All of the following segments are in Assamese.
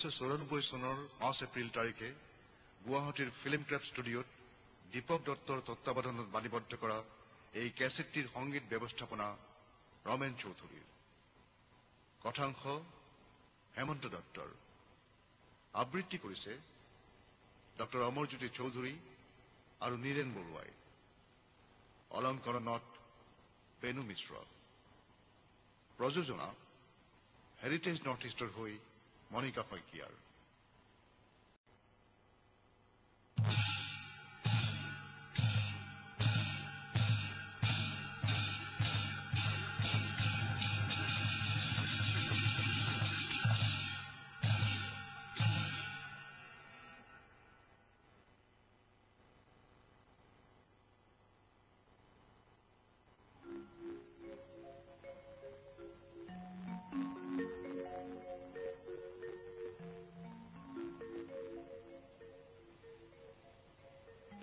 1994 চনৰ 5 এপ্ৰিল তাৰিখে গুৱাহাটীৰ ফিল্মক্ৰাফ্ট ষ্টুডিঅ'ত দীপক দত্তৰ তত্ত্বাৱধানত বাণীবদ্ধ কৰা এই কেছেটটিৰ সংগীত ব্যৱস্থাপনা ৰমেন চৌধুৰীৰ। কথাংশ হেমন্ত দত্তৰ। আবৃত্তি কৰিছে ডক্টৰ অমৰজ্যোতি চৌধুৰী আৰু নীৰেণ বৰুৱাই। অলংকৰণত বেনু মিশ্ৰ। প্ৰযোজনা হেৰিটেজ নৰ্থ ইষ্টৰ হৈ মণিকা শইকীয়াৰ।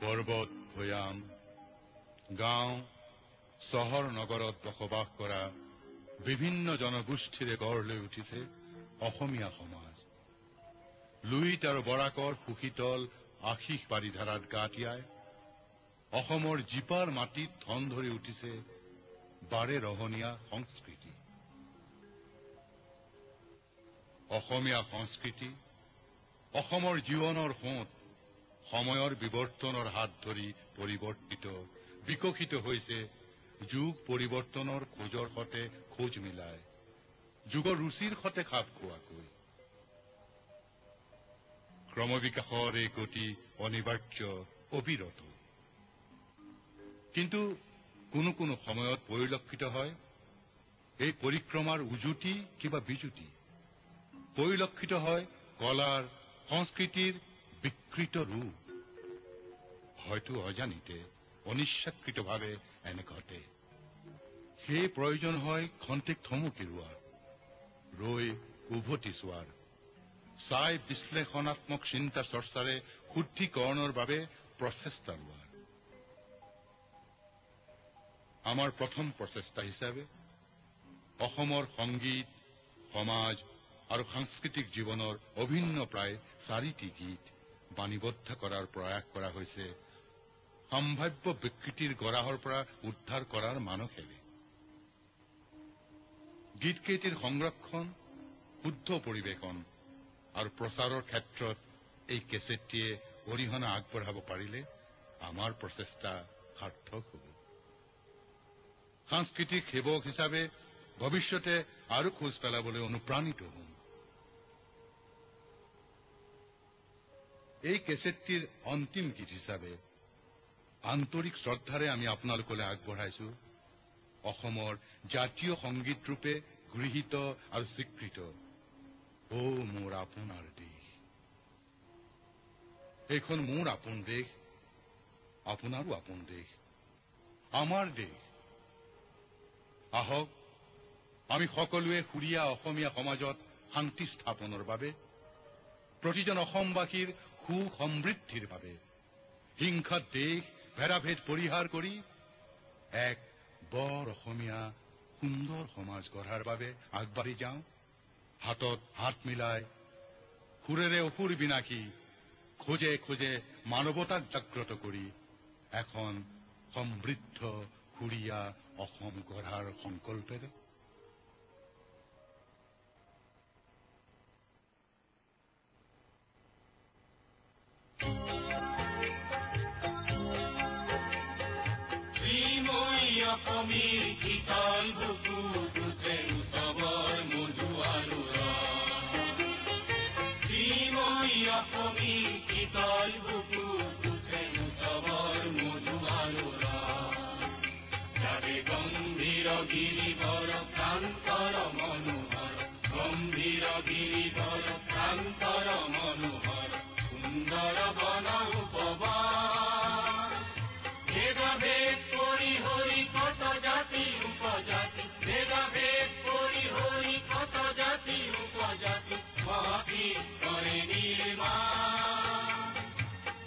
পৰ্বত ভৈয়াম গাঁও চহৰ নগৰত বসবাস কৰা বিভিন্ন জনগোষ্ঠীৰে গঢ় লৈ উঠিছে অসমীয়া সমাজ। লুইত আৰু বৰাকৰ সুশীতল আশীষ বাৰিধাৰাত গা তিয়াই অসমৰ জীপাৰ মাটিত ধন ধৰি উঠিছে বাৰে ৰহণীয়া সংস্কৃতি। অসমীয়া সংস্কৃতি অসমৰ জীৱনৰ সোঁত সময়ৰ বিৱৰ্তনৰ হাত ধৰি পৰিৱৰ্তিত বিকশিত হৈছে যুগ পৰিৱৰ্তনৰ খোজৰ সতে খোজ মিলাই যুগৰ ৰুচিৰ সতে খাপ খোৱাকৈ। ক্ৰমবিকাশৰ এই গতি অনিবাৰ্য অবিৰত, কিন্তু কোনো কোনো সময়ত পৰিলক্ষিত হয় এই পৰিক্ৰমাৰ উজুটি কিবা বিজুটি। পৰিলক্ষিত হয় কলাৰ সংস্কৃতিৰ বিকৃত ৰূপ। হয়তো অজানিতে অনিচ্ছাকৃতভাৱে এনে ঘটে। সেই প্ৰয়োজন হয় ক্ষন্তেক থমকি ৰোৱাৰ, ৰৈ উভতি চোৱাৰ, চাই বিশ্লেষণাত্মক চিন্তা চৰ্চাৰে শুদ্ধিকৰণৰ বাবে প্ৰচেষ্টা লোৱাৰ। আমাৰ প্ৰথম প্ৰচেষ্টা হিচাপে অসমৰ সংগীত সমাজ আৰু সাংস্কৃতিক জীৱনৰ অভিন্ন প্ৰায় 4টি গীত বাণীবদ্ধ কৰাৰ প্ৰয়াস কৰা হৈছে সম্ভাৱ্য বিকৃতিৰ গৰাহৰ পৰা উদ্ধাৰ কৰাৰ মানসেৰে। গীতকেইটিৰ সংৰক্ষণ, শুদ্ধ পৰিৱেশন আৰু প্ৰচাৰৰ ক্ষেত্ৰত এই কেছেটটিয়ে অৰিহণা আগবঢ়াব পাৰিলে আমাৰ প্ৰচেষ্টা সাৰ্থক হ'ব। সাংস্কৃতিক সেৱক হিচাপে ভৱিষ্যতে আৰু খোজ পেলাবলৈ অনুপ্ৰাণিত হ'ম। এই কেছেটটিৰ অন্তিম গীত হিচাপে আন্তৰিক শ্ৰদ্ধাৰে আমি আপোনালোকলৈ আগবঢ়াইছো অসমৰ জাতীয় সংগীত ৰূপে গৃহীত আৰু স্বীকৃত অ মোৰ আপোনাৰ দেশ। এইখন মোৰ আপোন দেশ, আপোনাৰো আপোন দেশ, আমাৰ দেশ। আহক আমি সকলোৱে সুৰীয়া অসমীয়া সমাজত শান্তি স্থাপনৰ বাবে, প্ৰতিজন অসমবাসীৰ সুসমৃদ্ধিৰ বাবে, হিংসাত দেশ ভেদাভেদ পৰিহাৰ কৰি এক বৰ অসমীয়া সুন্দৰ সমাজ গঢ়াৰ বাবে আগবাঢ়ি যাওঁ। হাতত হাত মিলাই সুৰেৰে অসুৰ বিনাশী, খোজে খোজে মানৱতাক জাগ্ৰত কৰি এখন সমৃদ্ধ সুৰীয়া অসম গঢ়াৰ সংকল্পেৰে। অসমীৰ শীতল বুকু দুটে উৎসৱৰ মধু আৰু শ্ৰীময়ী অসমীৰ শীতল বুকু দুটে উৎসৱৰ মধু আৰু যাতে গম্ভীৰ গিৰিধৰ প্ৰান্তৰ মনোহৰ, গম্ভীৰ গিৰিধৰ প্ৰান্তৰ মনোহৰ সুন্দৰ বন উপবন। ভেদাভেদ কৰি হৰি কত জাতি উপজাতি, ভেদাভেদ কৰি হৰি কত জাতি উপজাতি মহাতি কৰে নিৰ্মাণ।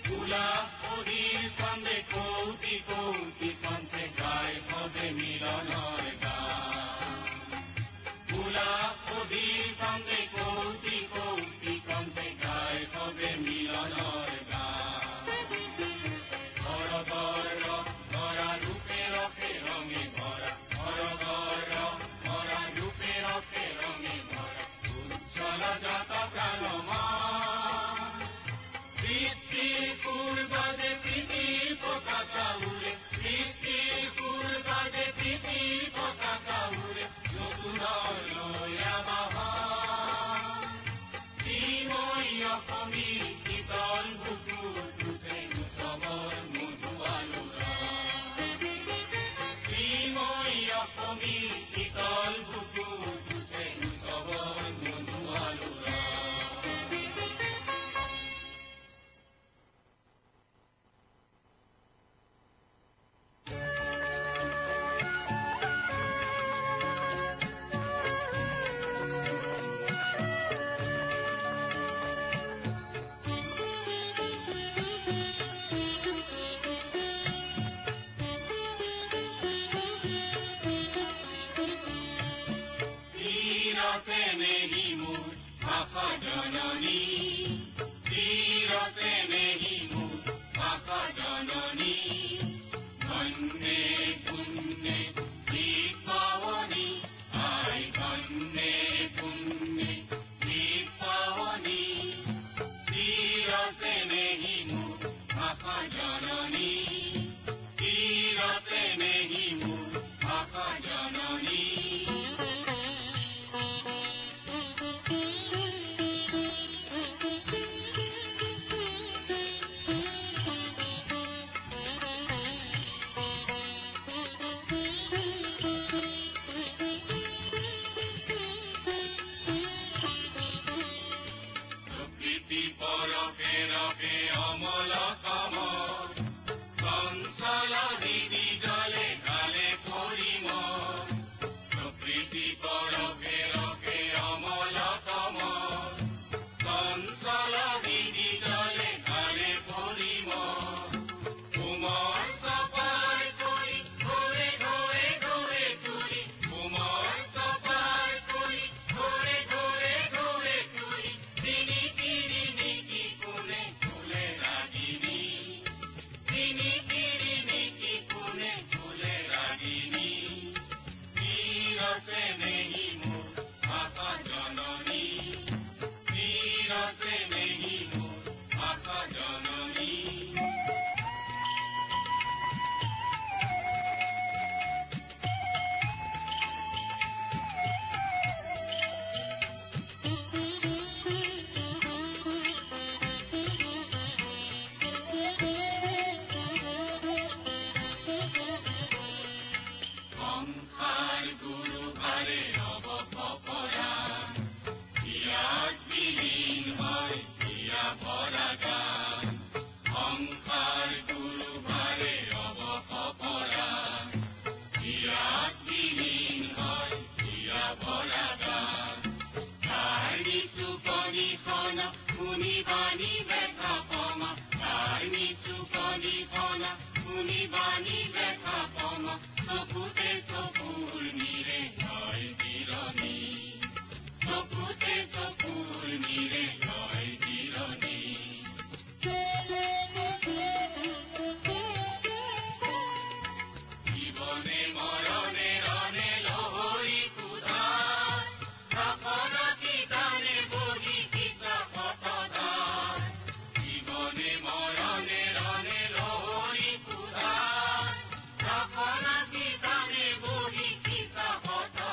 গোলাপ অধীৰ ছন্দে কৌতি কৌতি কণ্ঠে গায় ভবে মিলনৰ গান। গোলাপ অধীৰ ছন্দে কৌতি কৌতি কণ্ঠে অসমী শীতল বুকুত উঠে উৎসৱৰ মধু আলোড়ন। শ্ৰীময়ী অসমী শীতল বুকুত উঠে উৎসৱৰ মধু আলোড়ন। চিৰসেনেহী মোৰ ভাষা জননী, চিৰসেনেহী মোৰ ভাষা জননী। ধন্যে পুণ্যে দীপাৱনী, আই ধন্যে পুণ্যে দীপাৱনী। চিৰসেনেহী মোৰ ভাষা জননী, চিৰসেনেহী মোৰ ভাষা জননী। প্ৰকৃতি পৰশে ৰসে অমল কমল, চঞ্চল দিদি জলে গালে পৰিমল। প্ৰকৃতি পৰশে ৰসে অমল কমল, চঞ্চল দিদি জলে গালে পৰিমল। কোমল চপাই কৰি ঘৰে ঘৰে ঘৰে তুলি, কোমল চপাই কৰি ঘৰে ঘৰে ঘৰে তুলি। তিনি তিনি নিকি কোনে ফুলে ৰাগিনী, তিনি তিনি নিকি কোনে ফুলে ৰাগিনী। চিৰসেনেহী মোৰ ভাষা জননী, চিৰসেনেহী মোৰ ভাষা জননী। সংসাৰ গুৰু ভাৰে অৱসপৰাণ, হিয়াত বিলীন হয় হিয়া ভৰা গান। সংসাৰ গুৰু ভাৰে অৱসপৰাণ, হিয়াত বিলীন হয় হিয়া ভৰা গান। তাৰ নিচু কণিখন শুনিবানি দেখা পমা, তাৰ নিচু কণিখন শুনিবানি দেখা পমা। চকুতে চকুৰ নিৰে হয় জিৰণি, চকুতে চকুৰ নিৰে হয় জিৰণি। জীৱনে মৰণে ৰণে লহৰি কুধা, ৰাখি গানে বহি কিছা শতধাৰ। জীৱনে মৰণে ৰণে লহৰি কুধা, ৰাখি গানে বহি কিছা শতধাৰ।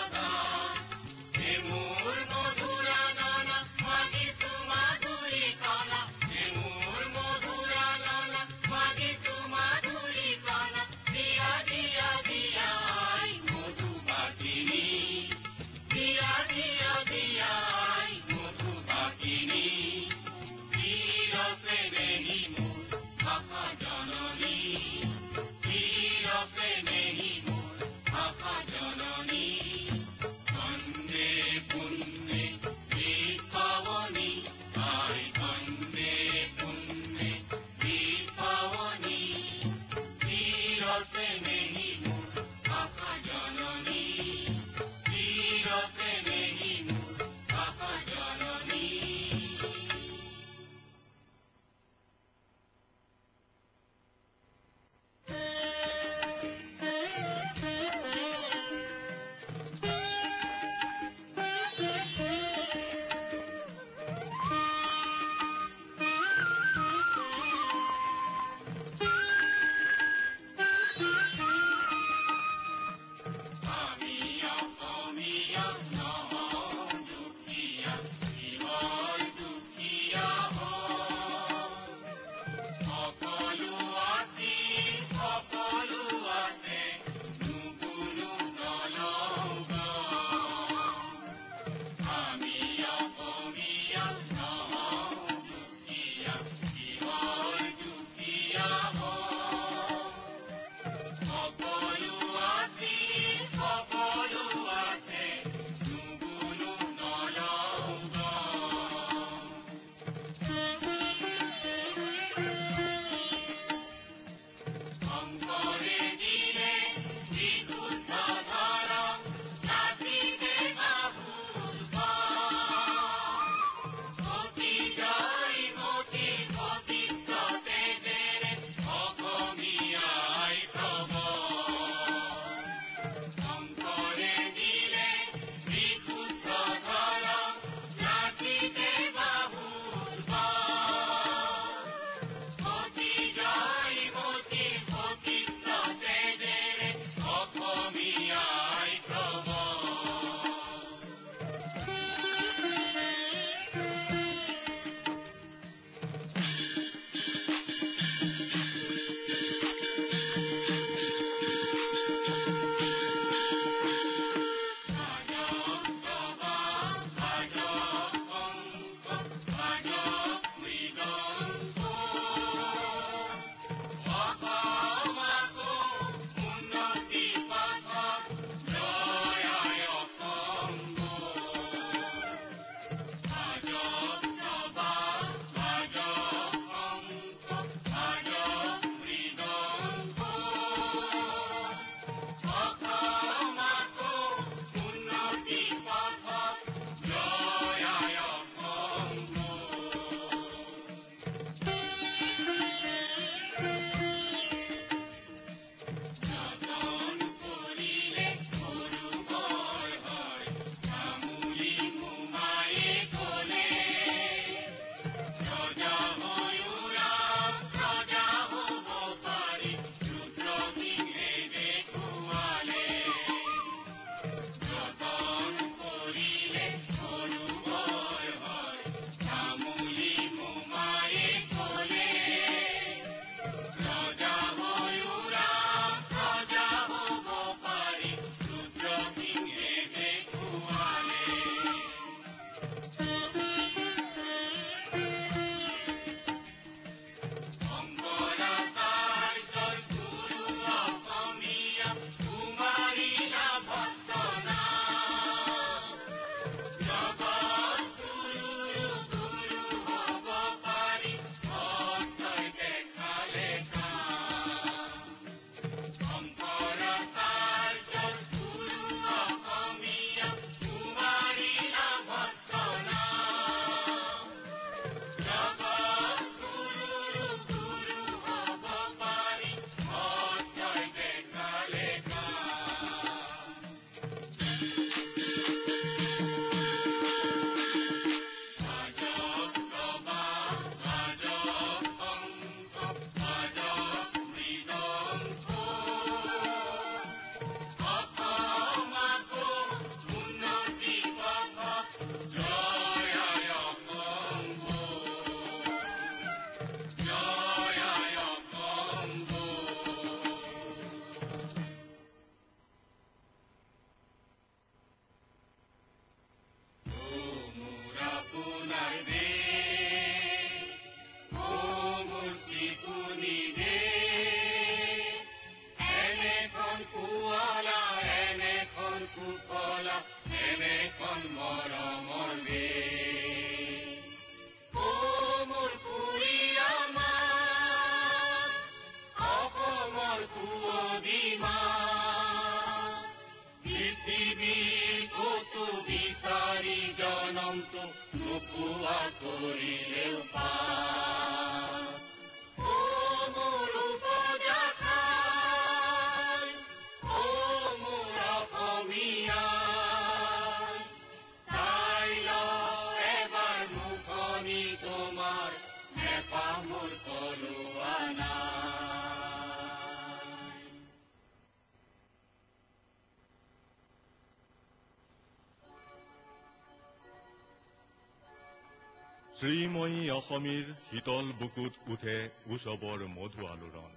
শ্ৰীময়ী অসমীৰ শীতল বুকুত উঠে উৎসৱৰ মধু আলোড়ন।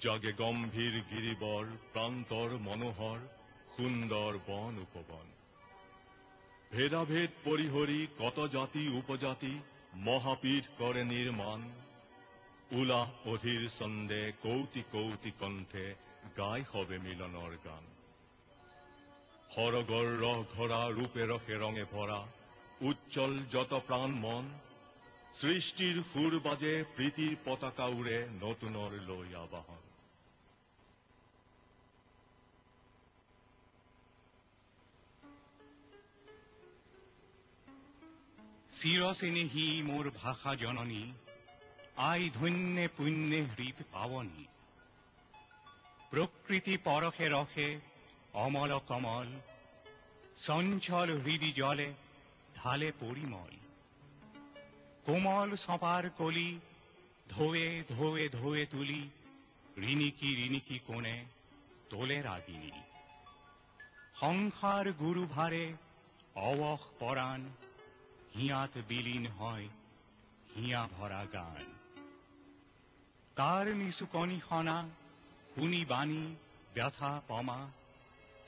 জাগে গম্ভীৰ গিৰিবৰ প্ৰান্তৰ মনোহৰ সুন্দৰ বন উপবন। ভেদাভেদ পৰিহৰি কত জাতি উপজাতি মহাপীঠ কৰে নিৰ্মাণ। উলাহ অধীৰ ছন্দে কৌটি কৌটি কণ্ঠে গাই হবে মিলনৰ গান। সৰগৰ ৰস ঘৰা ৰূপে ৰসে ৰঙে ভৰা উজ্জ্বল যত প্ৰাণ মন। সৃষ্টিৰ সুৰ বাজে প্ৰীতিৰ পতাকা উৰে নতুনৰ লৈ আবাহন। চিৰচেনেহী মোৰ ভাষা জননী, আই ধন্যে পুণ্যে হৃদ পাৱনী। প্রকৃতি পরখে রখে অমল কমল, চঞ্চল হৃদি জলে ঢালে পরিমল। কোমল সপার কলি ধোয়ে ধোয়ে ধোয়ে তুলি, রিনিকি রিনিকি কোণে তোলে রাগিনী। সংসার গুরু ভারে অবখ পরাণ, হিয়াত বিলীন হয় হিয়া ভরা গান। তার নিসুকনি হনা কুনি বাণী ব্যথা পমা,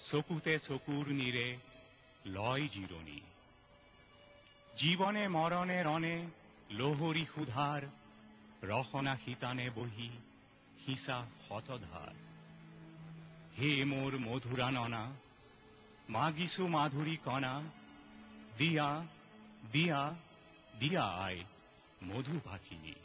চকুতে চকুর নীরে লয় জিরণী। জীবনে মরণে রণে লোহরী ক্ষুধার, রসনা শীতানে বহি হিসা হতধার। হে মোর মধুরা ননা, মাগিসু মাধুরী কণা, দিয়া দিয়া দিয়া আয় মধু পাখিনী।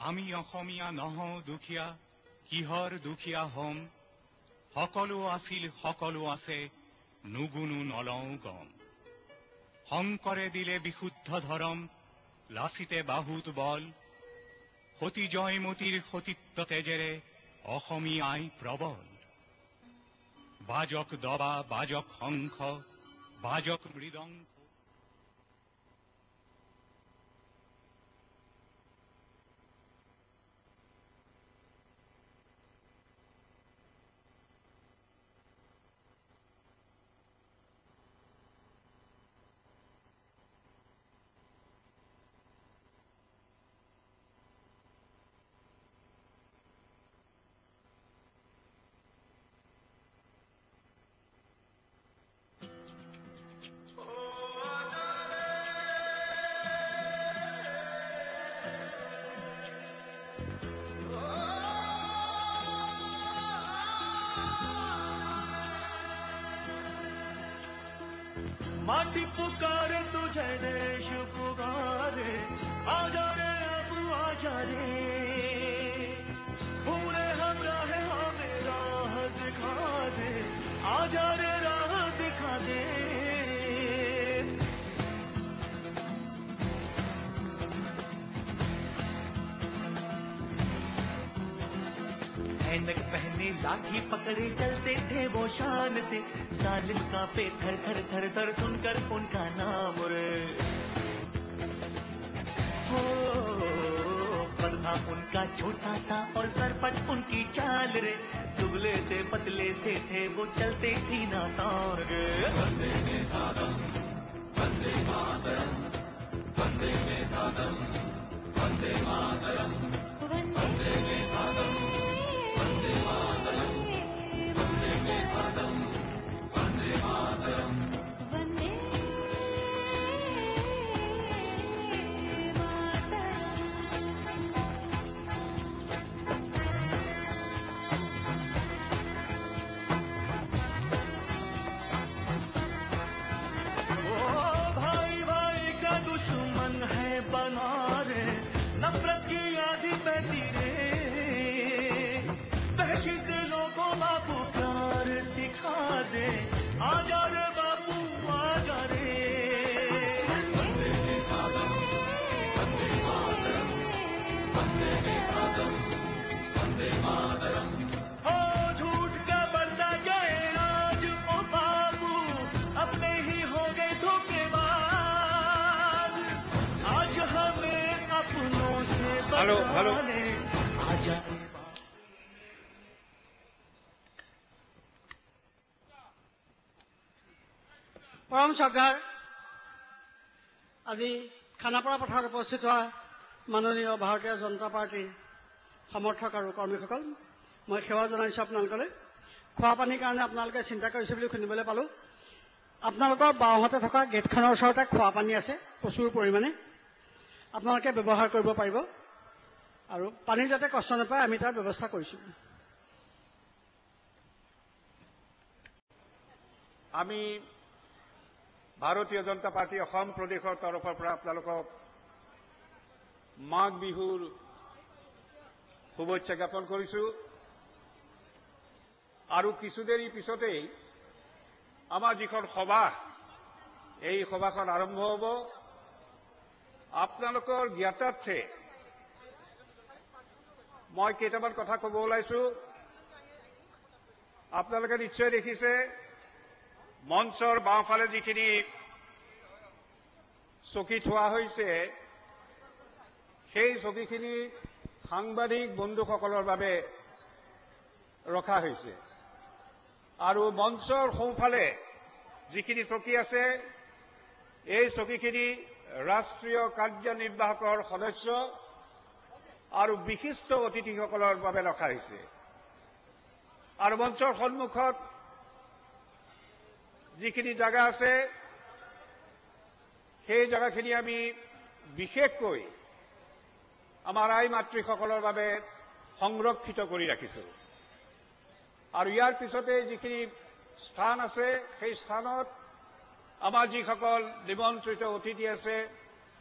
আমি অসমীয়া নহ দুখীয়া, কিহৰ দুখীয়া হম। সকলো আছিল সকলো আছে, নুগুণো নলওঁ গম। শংকৰে দিলে বিশুদ্ধ ধৰম, লাচিতে বাহুত বল। সতী জয়মতীৰ সতীত্ব তেজেৰে অসমীয়াই প্ৰবল। বাজক দবা বাজক শংখ বাজক মৃদঙ্গ। माटी पुकारे तुझे देश पुकारे, आजा रे अब आजा रे। पूरे हम राहे हमें राह दिखा दे, आजा रे राह दिखा दे। ऐनक पहने लाठी पकड़े चलते थे वो शान से, सालिम कांपे थर थर थर थर सुनकर उनका नाम रे। हो कद था उनका छोटा सा और सरपट उनकी चाल रे। दुबले से पतले से थे वो चलते सीना तान रे। वंदे मातरम वंदे मातरम वंदे मातरम वंदे मातरम वंदे मातरम वंदे मातरम वंदे मातरम वंदे मातरम वंदे मातरम। ओ भाई भाई का दुश्मन है बना रे, नफरत की आधी बहती रे। वहशी दिलों को बापू प्यार सिखा दे, आजा रे बापू आजा रे। वंदे मातरम वंदे मातरम वंदे मातरम वंदे मातरम। हो झूठ का बढ़ता जाए आज ओ बापू, अपने ही हो गए धोखेबाज। आज हमें अपनों से बदला ले, आजा रे। পৰম শ্ৰদ্ধাৰ আজি খানাপাৰা পথাৰত উপস্থিত হোৱা মাননীয় ভাৰতীয় জনতা পাৰ্টীৰ সমৰ্থক আৰু কৰ্মীসকল, মই সেৱা জনাইছোঁ আপোনালোকলৈ। খোৱা পানীৰ কাৰণে আপোনালোকে চিন্তা কৰিছে বুলি শুনিবলৈ পালোঁ। আপোনালোকৰ বাওঁহাতে থকা গেটখনৰ ওচৰতে খোৱা পানী আছে প্ৰচুৰ পৰিমাণে, আপোনালোকে ব্যৱহাৰ কৰিব পাৰিব আৰু পানী যাতে কষ্ট নাপায় আমি তাৰ ব্যৱস্থা কৰিছোঁ। আমি ভাৰতীয় জনতা পাৰ্টি অসম প্ৰদেশৰ তৰফৰ পৰা আপোনালোকক মাঘ বিহুৰ শুভেচ্ছা জ্ঞাপন কৰিছোঁ। আৰু কিছুদেৰি পিছতেই আমাৰ যিখন সভা, এই সভাখন আৰম্ভ হ'ব। আপোনালোকৰ জ্ঞাতাৰ্থে মই কেইটামান কথা ক'ব ওলাইছোঁ। আপোনালোকে নিশ্চয় দেখিছে মঞ্চৰ বাওঁফালে যিখিনি চকী থোৱা হৈছে, সেই চকীখিনি সাংবাদিক বন্ধুসকলৰ বাবে ৰখা হৈছে। আৰু মঞ্চৰ সোঁফালে যিখিনি চকী আছে, এই চকীখিনি ৰাষ্ট্ৰীয় কাৰ্যনিৰ্বাহকৰ সদস্য আৰু বিশিষ্ট অতিথিসকলৰ বাবে ৰখা হৈছে। আৰু মঞ্চৰ সন্মুখত যিখিনি জাগা আছে, সেই জাগাখিনি আমি বিশেষকৈ আমাৰ আই মাতৃসকলৰ বাবে সংৰক্ষিত কৰি ৰাখিছোঁ। আৰু ইয়াৰ পিছতে যিখিনি স্থান আছে, সেই স্থানত আমাৰ যিসকল নিমন্ত্ৰিত অতিথি আছে,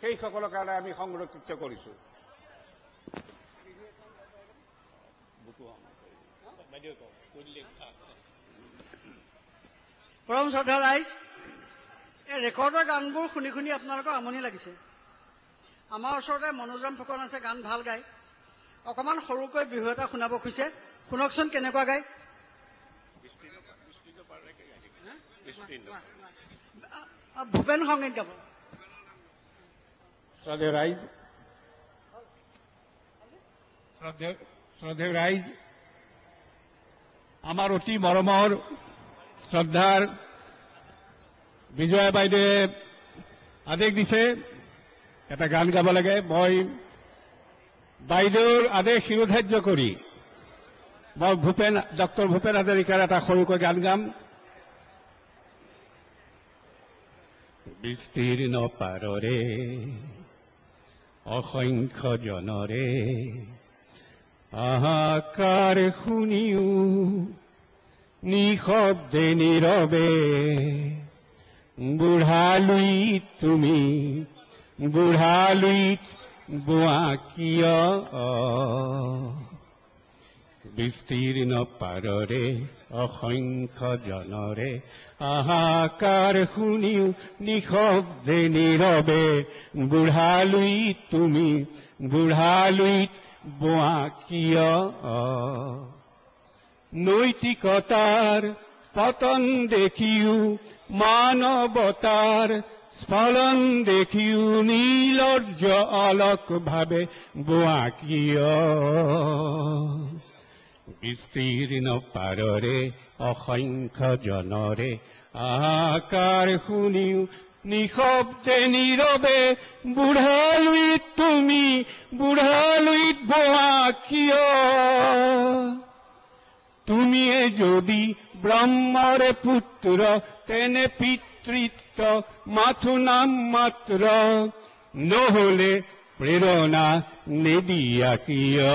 সেইসকলৰ কাৰণে আমি সংৰক্ষিত কৰিছোঁ। পৰম শ্ৰদ্ধা ৰাইজ, এই ৰেকৰ্ডৰ গানবোৰ শুনি শুনি আপোনালোকৰ আমনি লাগিছে। আমাৰ ওচৰতে মনোৰম ফুকন আছে, গান ভাল গায়। অকণমান সৰুকৈ বিহু এটা শুনাব খুজিছে, শুনকচোন কেনেকুৱা গায়। ভূপেন সংগীত গাব। শ্ৰদ্ধেয় ৰাইজ, আমাৰ অতি মৰমৰ শ্ৰদ্ধাৰ বিজয়া বাইদেৱে আদেশ দিছে এটা গান গাব লাগে। মই বাইদেউৰ আদেশ শিৰোধাৰ্য কৰি মই ডক্টৰ ভূপেন হাজৰিকাৰ এটা সৰুকৈ গান গাম। বিস্তীৰ্ণ পাৰৰে অসংখ্য জনৰে আহাকাৰ শুনিও নিশব্দে নীৰৱে বুঢ়ালুইত তুমি বুঢ়ালুইত বোৱা কিয়। বিস্তীৰ্ণ পাৰৰে অসংখ্য জনৰে আহাকাৰ শুনিও নিশব্দে নীৰৱে বুঢ়ালুইত তুমি বুঢ়ালুইত বোৱা কিয়। নৈতিকতাৰ পতন দেখিও মানৱতাৰ স্ফলন দেখিও নীলৰ্জ অলক ভাৱে বোৱা কিয়। বিস্তীৰ্ণ পাৰৰে অসংখ্য জনৰে আকাৰ শুনিও নিশব্দে নীৰৱে বুঢ়ালুইত তুমি বুঢ়ালুইত বোৱা কিয়। তুমিয়ে যদি ব্ৰহ্মৰে পুত্ৰ তেনে পিতৃত্ব মাথো নাম মাত্ৰ নহলে প্ৰেৰণা নিদিয়া কিয়।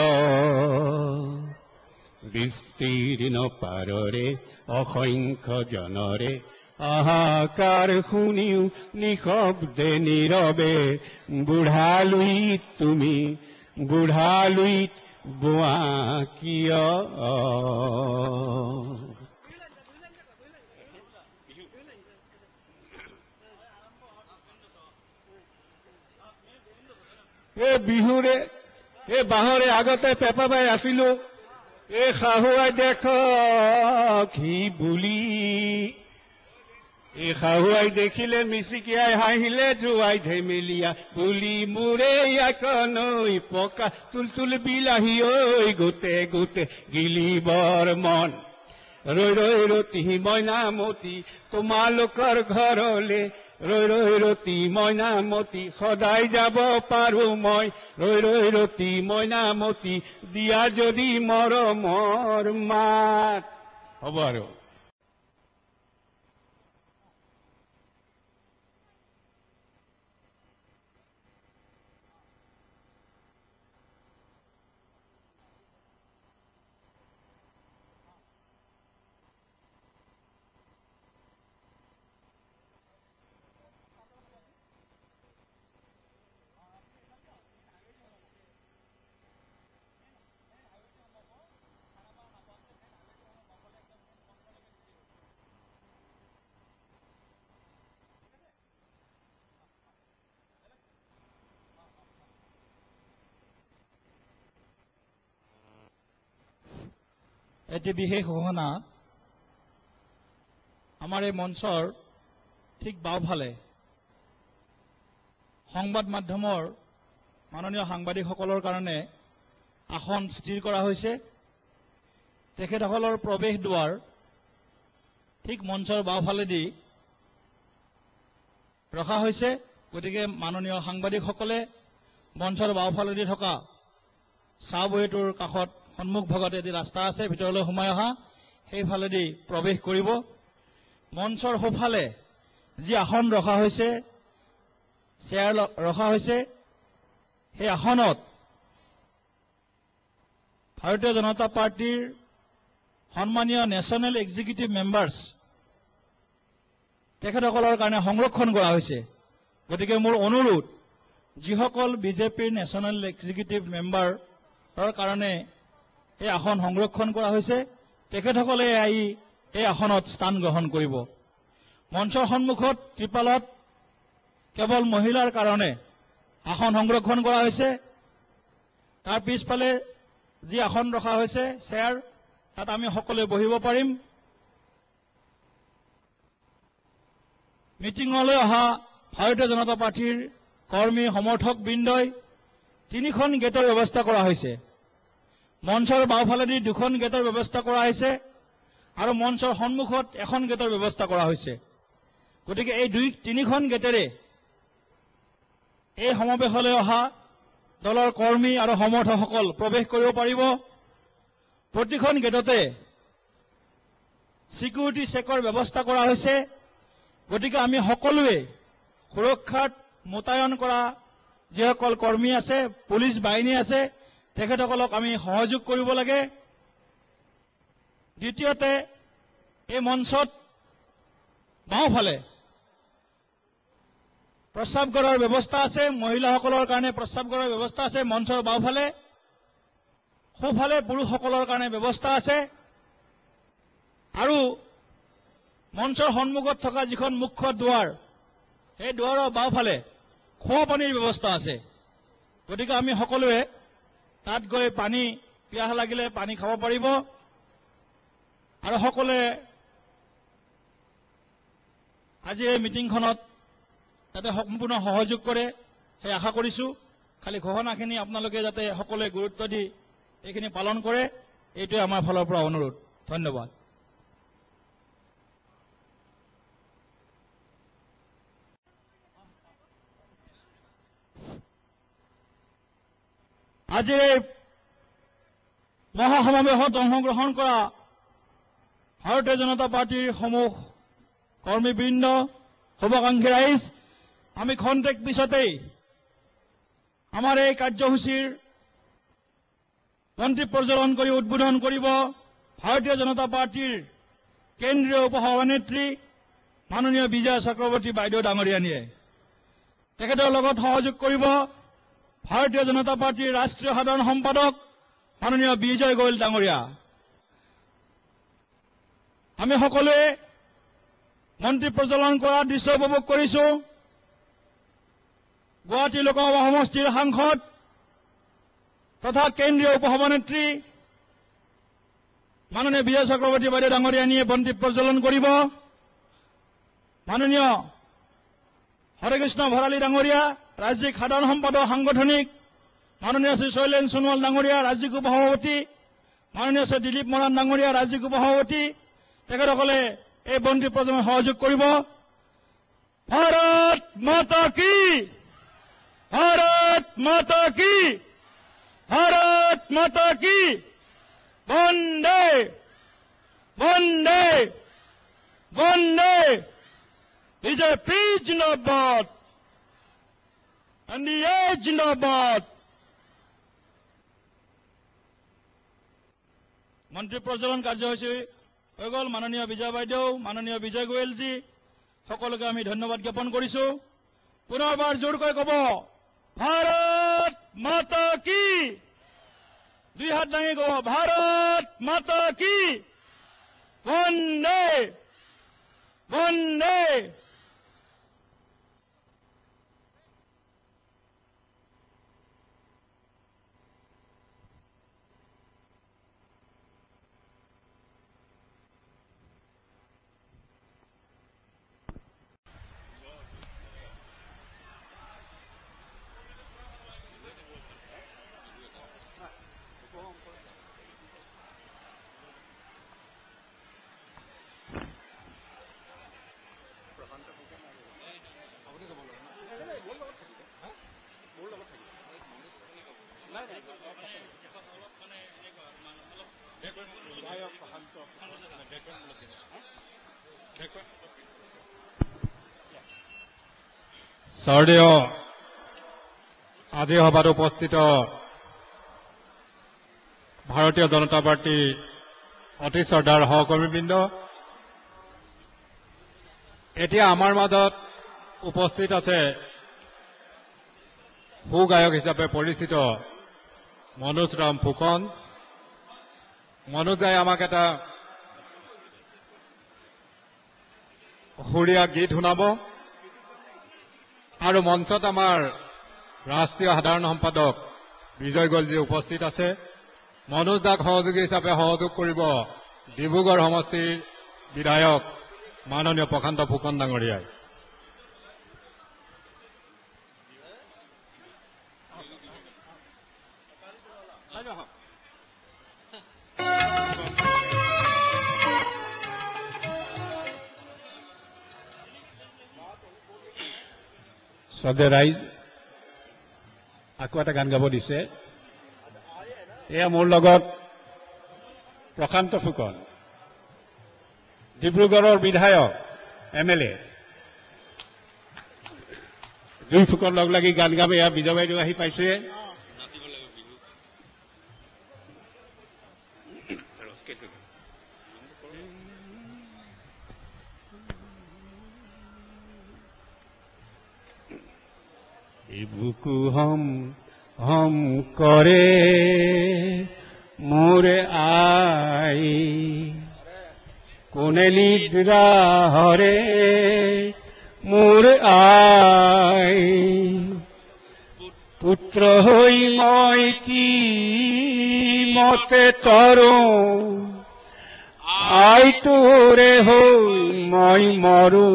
বিস্তীৰ্ণ পাৰৰে অসংখ্য জনৰে আহাকাৰ শুনিও নিশব্দে নীৰৱে বুঢ়ালুইত তুমি বুঢ়ালুইত বোৱা কিয়। এই বিহুৰে এই বাঁহৰে আগতে পেপা বাই আছিলো। এই শাহুৱাই দেখ কি বুলি এই শাহুৱাই দেখিলে মিচিকিয়াই হাঁহিলে জোৱাই ধেমেলীয়া বুলি মোৰে নৈ পকা তুলতুল বিলাহী ঐ গোটে গোটে গিলিবৰ মন ৰৈ ৰৈ ৰতি মইনামতি তোমালোকৰ ঘৰলে ৰৈ ৰৈ ৰতি মইনামতি সদায় যাব পাৰো মই ৰৈ ৰৈ ৰতি মইনামতি দিয়া যদি মৰমৰ মাত হ'ব আৰু এটি বিশেষ ঘোষণা আমাৰ এই মঞ্চৰ ঠিক বাওঁফালে সংবাদ মাধ্যমৰ মাননীয় সাংবাদিকসকলৰ কাৰণে আসন স্থিৰ কৰা হৈছে তেখেতসকলৰ প্ৰৱেশ দুৱাৰ ঠিক মঞ্চৰ বাওঁফালেদি ৰখা হৈছে গতিকে মাননীয় সাংবাদিকসকলে মঞ্চৰ বাওঁফালেদি থকা চাবৱেটোৰ কাষত সন্মুখ ভাগত এটি ৰাস্তা আছে ভিতৰলৈ সোমাই অহা সেইফালেদি প্ৰৱেশ কৰিব মঞ্চৰ সোঁফালে যি আসন ৰখা হৈছে চেয়াৰ ৰখা হৈছে সেই আসনত ভাৰতীয় জনতা পাৰ্টিৰ সন্মানীয় নেশ্যনেল এক্সিকিউটিভ মেম্বাৰ্ছ তেখেতসকলৰ কাৰণে সংৰক্ষণ কৰা হৈছে গতিকে মোৰ অনুৰোধ যিসকল বিজেপিৰ নেশ্যনেল এক্সিকিউটিভ মেম্বাৰৰ কাৰণে এই আসন সংৰক্ষণ কৰা হৈছে তেখেতসকলে আহি এই আসনত স্থান গ্ৰহণ কৰিব মঞ্চৰ সন্মুখত ত্ৰিপালত কেৱল মহিলাৰ কাৰণে আসন সংৰক্ষণ কৰা হৈছে তাৰ পিছফালে যি আসন ৰখা হৈছে চেয়াৰ তাত আমি সকলোৱে বহিব পাৰিম মিটিঙলৈ অহা ভাৰতীয় জনতা পাৰ্টিৰ কৰ্মী সমৰ্থক বৃন্দই 3খন গেটৰ ব্যৱস্থা কৰা হৈছে মঞ্চৰ বাওঁফালেদি 2খন গেটৰ ব্যৱস্থা কৰা হৈছে আৰু মঞ্চৰ সন্মুখত 1খন গেটৰ ব্যৱস্থা কৰা হৈছে গতিকে এই 3খন গেটেৰে এই সমাৱেশলৈ অহা দলৰ কৰ্মী আৰু সমৰ্থকসকল প্ৰৱেশ কৰিব পাৰিব প্ৰতিখন গেটতে সিকিউৰিটি চেকৰ ব্যৱস্থা কৰা হৈছে গতিকে আমি সকলোৱে সুৰক্ষাত মোতায়ন কৰা যিসকল কৰ্মী আছে পুলিচ বাহিনী আছে তেখেতসকলক আমি সহযোগ কৰিব লাগে দ্বিতীয়তে এই মঞ্চত বাওঁফালে প্ৰস্ৰাৱগাৰৰ ব্যৱস্থা আছে মহিলাসকলৰ কাৰণে প্ৰস্ৰাৱগাৰৰ ব্যৱস্থা আছে মঞ্চৰ বাওঁফালে সোঁফালে পুৰুষসকলৰ কাৰণে ব্যৱস্থা আছে আৰু মঞ্চৰ সন্মুখত থকা যিখন মুখ্য দুৱাৰ সেই দুৱাৰৰ বাওঁফালে খোৱা পানীৰ ব্যৱস্থা আছে গতিকে আমি সকলোৱে তাত গৈ পানী পিয়াহ লাগিলে পানী খাব পাৰিব আৰু সকলোৱে আজি এই মিটিংখনত যাতে সম্পূৰ্ণ সহযোগ কৰে সেই আশা কৰিছো খালি ঘোষণাখিনি আপোনালোকে যাতে সকলোৱে গুৰুত্ব দি এইখিনি পালন কৰে এইটোৱে আমাৰ ফালৰ পৰা অনুৰোধ ধন্যবাদ আজিৰ এই মহাসমাৱেশত অংশগ্ৰহণ কৰা ভাৰতীয় জনতা পাৰ্টিৰ সমূহ কৰ্মীবৃন্দ শুভাকাংক্ষী ৰাইজ আমি খন্তেক পিছতেই আমাৰ এই কাৰ্যসূচীৰ মন্ত্ৰী প্ৰজ্বলন কৰি উদ্বোধন কৰিব ভাৰতীয় জনতা পাৰ্টিৰ কেন্দ্ৰীয় উপসভানেত্ৰী মাননীয় বিজয়া চক্ৰৱৰ্তী বাইদেউ ডাঙৰীয়ানীয়ে তেখেতৰ লগত সহযোগ কৰিব ভাৰতীয় জনতা পাৰ্টিৰ ৰাষ্ট্ৰীয় সাধাৰণ সম্পাদক মাননীয় বিজয় গোয়েল ডাঙৰীয়া আমি সকলোৱে মন্ত্ৰী প্ৰজ্বলন কৰাৰ দৃশ্য উপভোগ কৰিছো গুৱাহাটী লোকসভা সমষ্টিৰ সাংসদ তথা কেন্দ্ৰীয় উপসভানেত্ৰী মাননীয় বিজয় চক্ৰৱৰ্তী বাইদেউ ডাঙৰীয়ানীয়ে মন্ত্ৰী প্ৰজ্বলন কৰিব মাননীয় হৰেকৃষ্ণ ভৰালী ডাঙৰীয়া ৰাজ্যিক সাধাৰণ সম্পাদক সাংগঠনিক মাননীয় শ্ৰী শৈলেন সোণোৱাল ডাঙৰীয়া ৰাজ্যিক উপসভাপতি মাননীয় শ্ৰী দিলীপ মৰাণ ডাঙৰীয়া ৰাজ্যিক উপসভাপতি তেখেতসকলে এই বন্তি প্ৰজ্বলনত সহযোগ কৰিব। ভাৰত মাতা কি, ভাৰত মাতা কি, ভাৰত মাতা কি, বন্দে বন্দে বন্দে, বিজেপি জিন্দাবাদ, এনডিএ জিন্দাবাদ। মন্ত্ৰী প্ৰজ্বলন কাৰ্যসূচী হৈ গ'ল। মাননীয় বিজয় বাইদেউ, মাননীয় বিজয় গোয়েলজী সকলোকে আমি ধন্যবাদ জ্ঞাপন কৰিছো। পুনৰবাৰ জোৰকৈ ক'ব, ভাৰত মাতা কি, দুই হাত দাঙি ক'ব, ভাৰত মাতা কি, বন্দে বন্দে। শ্ৰদ্ধেয় আজি সভাত উপস্থিত ভাৰতীয় জনতা পাৰ্টি অতি শ্ৰদ্ধাৰ সহকৰ্মীবৃন্দ, এতিয়া আমাৰ মাজত উপস্থিত আছে সুগায়ক হিচাপে পৰিচিত মনোজ ৰাম ফুকন। মনোজ দাই আমাক এটা সুৰীয়া গীত শুনাব আৰু মঞ্চত আমাৰ ৰাষ্ট্ৰীয় সাধাৰণ সম্পাদক বিজয় গোয়েলজী উপস্থিত আছে। মনোজ দাক সহযোগী হিচাপে সহযোগ কৰিব ডিব্ৰুগড় সমষ্টিৰ বিধায়ক মাননীয় প্ৰশান্ত ফুকন ডাঙৰীয়াই। শ্ৰদ্ধেয় ৰাইজ, আকৌ এটা গান গাব দিছে। এয়া মোৰ লগত প্ৰশান্ত ফুকন, ডিব্ৰুগড়ৰ বিধায়ক MLA। দুই ফুকন লগ লাগি গান গাব। এয়া বিজয় বাইদেউ আহি পাইছে। বুকু হম হম কৰে মোরে আই, কোনে নিদ্রা হরে মোরে আই, পুত্র হই মই কি মতে তর, আই তোরে হই মই মরু,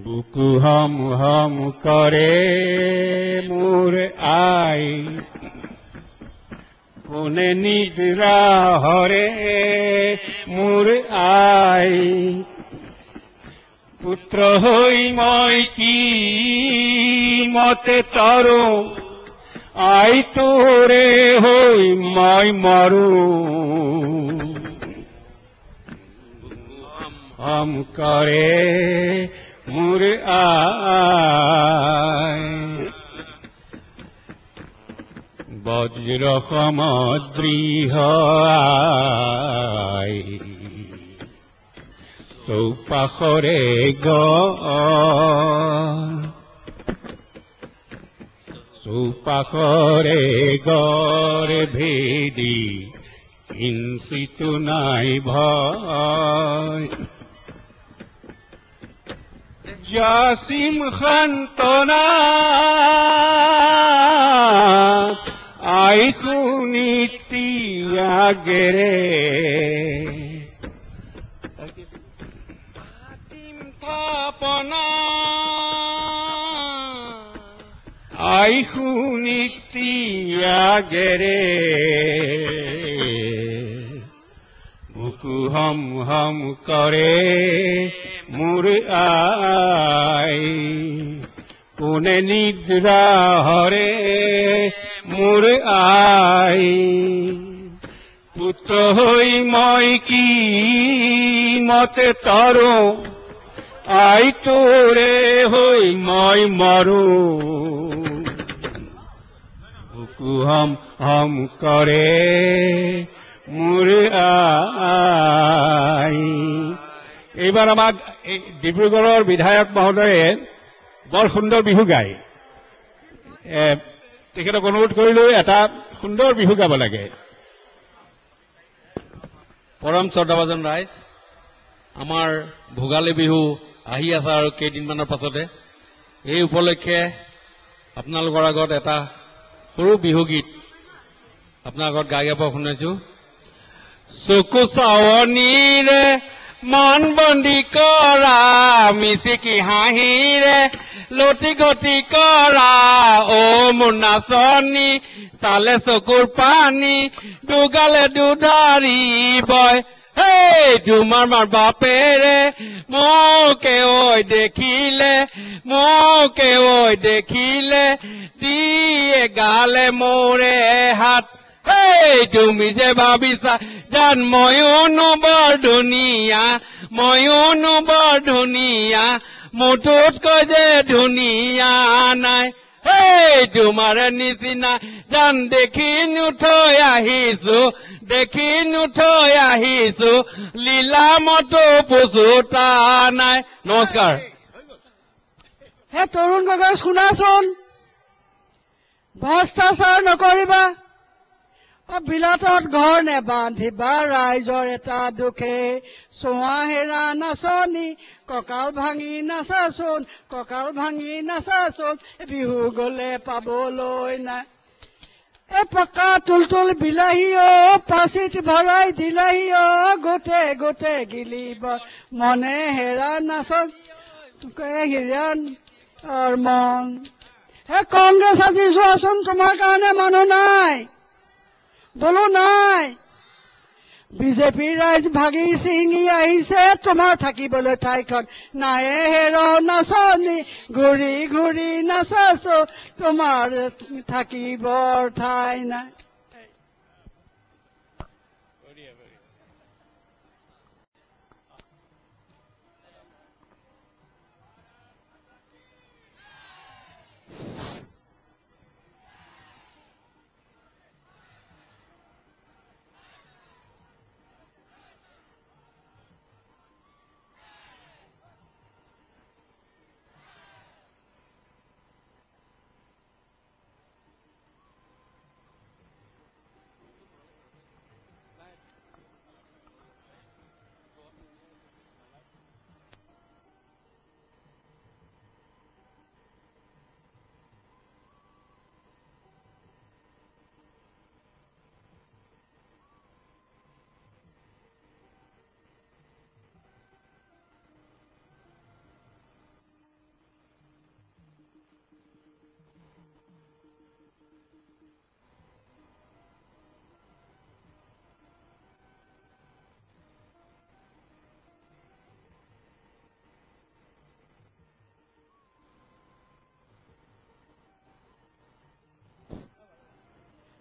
বুকু হম হম করে মোর আই, কোনে নিদ্রা হরে মোর আই, পুত্র হই মই কি মতে তর, আই তোরে হই মই মরু, হম করে মোর আই, বজ্র সমদ্রিহ আই, চৌপাশরে চৌপাশরে গড় ভেদি কিঞ্চিতো নাই ভয়, জাসিম খান্তনা আই শুনিতিয়া গেরে, হাতিম থাপনা আই শুনিতিয়া গেরে, বুকু হম হম কৰে মোৰ আই কোনে নিদ্ৰা হৰে মোৰ আই পুত্ৰ হৈ মই কি মতে তৰো আই তোৰে হৈ মই মৰো বুকু হম হম কৰে মোৰ আই এইবাৰ আমাক ডিব্ৰুগড়ৰ বিধায়ক মহোদয়ে বৰ সুন্দৰ বিহু গায় তেখেতক অনুৰোধ কৰিলোঁ এটা সুন্দৰ বিহু গাব লাগে পৰম শ্ৰদ্ধাভাজন ৰাইজ আমাৰ ভোগালী বিহু আহি আছে আৰু কেইদিনমানৰ পাছতে এই উপলক্ষে আপোনালোকৰ আগত এটা সৰু বিহু গীত আপোনাৰ আগত গাই গাব শুনাইছো চকু চাৱনীৰে মন বন্দী কৰা মিচিকি হাঁহিৰে লটি ঘটি কৰা অ মোৰ নাচনী চালে চকুৰ পানী দুগালে দুধাৰি বয় হেই তোমাৰ মাৰ বাপেৰে মোকে ঐ দেখিলে দিয়ে গালে মোৰে হাত হেই তুমি যে ভাবিছা জান ময়ো বৰ ধুনীয়া মোটোতকৈ যে ধুনীয়া নাই হেই তোমাৰ নিচিনা জান দেখি থৈ আহিছো লীলা মতো পুজোতা নাই নমস্কাৰ হে তৰুণ গগৈ শুনাচোন ভ্ৰষ্টাচাৰ নকৰিবা বিলাতত ঘৰ নেবান্ধিবা ৰাইজৰ এটা দুখে চোৱা হেৰা নাচনি কঁকাল ভাঙি নাচাচোন বিহু গলে পাবলৈ নাই পকা তুলতুল বিলাহী পাচিত ভৰাই দিলাহী গোটে গিলিব মনে হেৰা নাচন হিৰাণ মন হে কংগ্ৰেছ আজি চোৱাচোন তোমাৰ কাৰণে মানুহ নাই বোলো নাই বিজেপিৰ ৰাইজ ভাগি ছিঙি আহিছে তোমাৰ থাকিবলৈ ঠাইখন নায়ে হেৰ নাচনি ঘূৰি নাচাছো তোমাৰ থাকিবৰ ঠাই নাই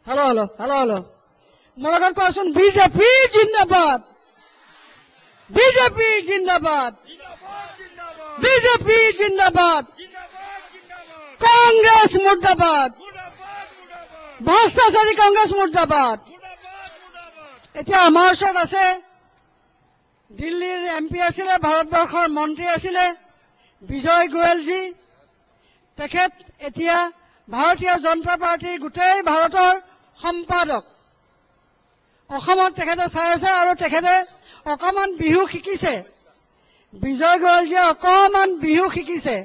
হেল্ল' মোৰ লগত কোৱাচোন বিজেপি জিন্দাবাদ কংগ্ৰেছ মুৰ্দাবাদ ভ্ৰষ্টাচাৰী কংগ্ৰেছ মুৰ্দাবাদ এতিয়া আমাৰ ওচৰত আছে দিল্লীৰ MP আছিলে ভাৰতবৰ্ষৰ মন্ত্ৰী আছিলে বিজয় গোয়েলজী তেখেত এতিয়া ভাৰতীয় জনতা পাৰ্টিৰ গোটেই ভাৰতৰ সম্পাদক অসমত তেখেতে চাই আছে আৰু তেখেতে অকমান বিহু শিকিছে বিজয় গোয়েলজীয়ে অকমান বিহু শিকিছে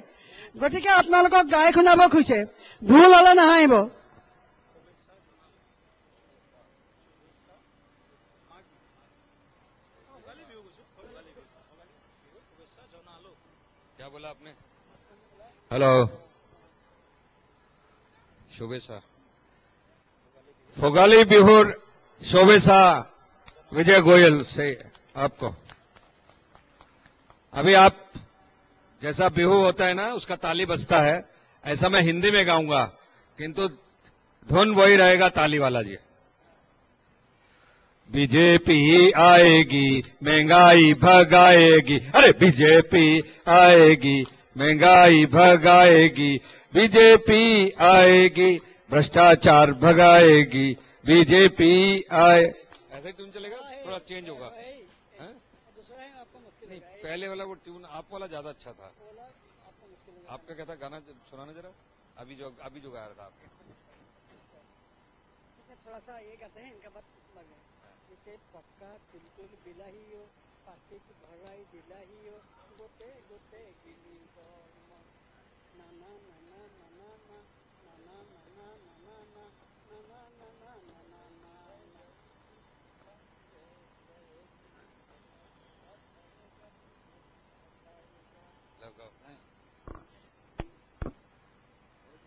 গতিকে আপোনালোকক গাই শুনাব খুজিছে ভুল হলে নাহাঁহিব हेलो शुभेच्छा भोगाली बिहुर शुभेच्छा विजय गोयल से आपको अभी आप जैसा बिहू होता है ना, उसका ताली बजता है, ऐसा मैं हिंदी में गाऊंगा, किंतु धुन वही रहेगा ताली वाला जी। बीजेपी आएगी महंगाई भगाएगी, अरे बीजेपी आएगी महंगाई भगाएगी, बीजेपी आएगी भ्रष्टाचार भगाएगी, बीजेपी आए। ऐसे ही ट्यून चलेगा, थोड़ा चेंज होगा। नहीं, पहले वाला वो ट्यून आप वाला ज्यादा अच्छा था। आपका क्या था गाना, सुनाना जरा। अभी जो गा रहा था आपने, थोड़ा सा ये गाते हैं, इनका बात लगे जैसे पक्का बिल्कुल बिलाही हो, पासिक भराई दिलाही हो, गोते गोते गिली ना ना ना ना ना ना ना ना ना ना ना ना ना ना ना ना ना।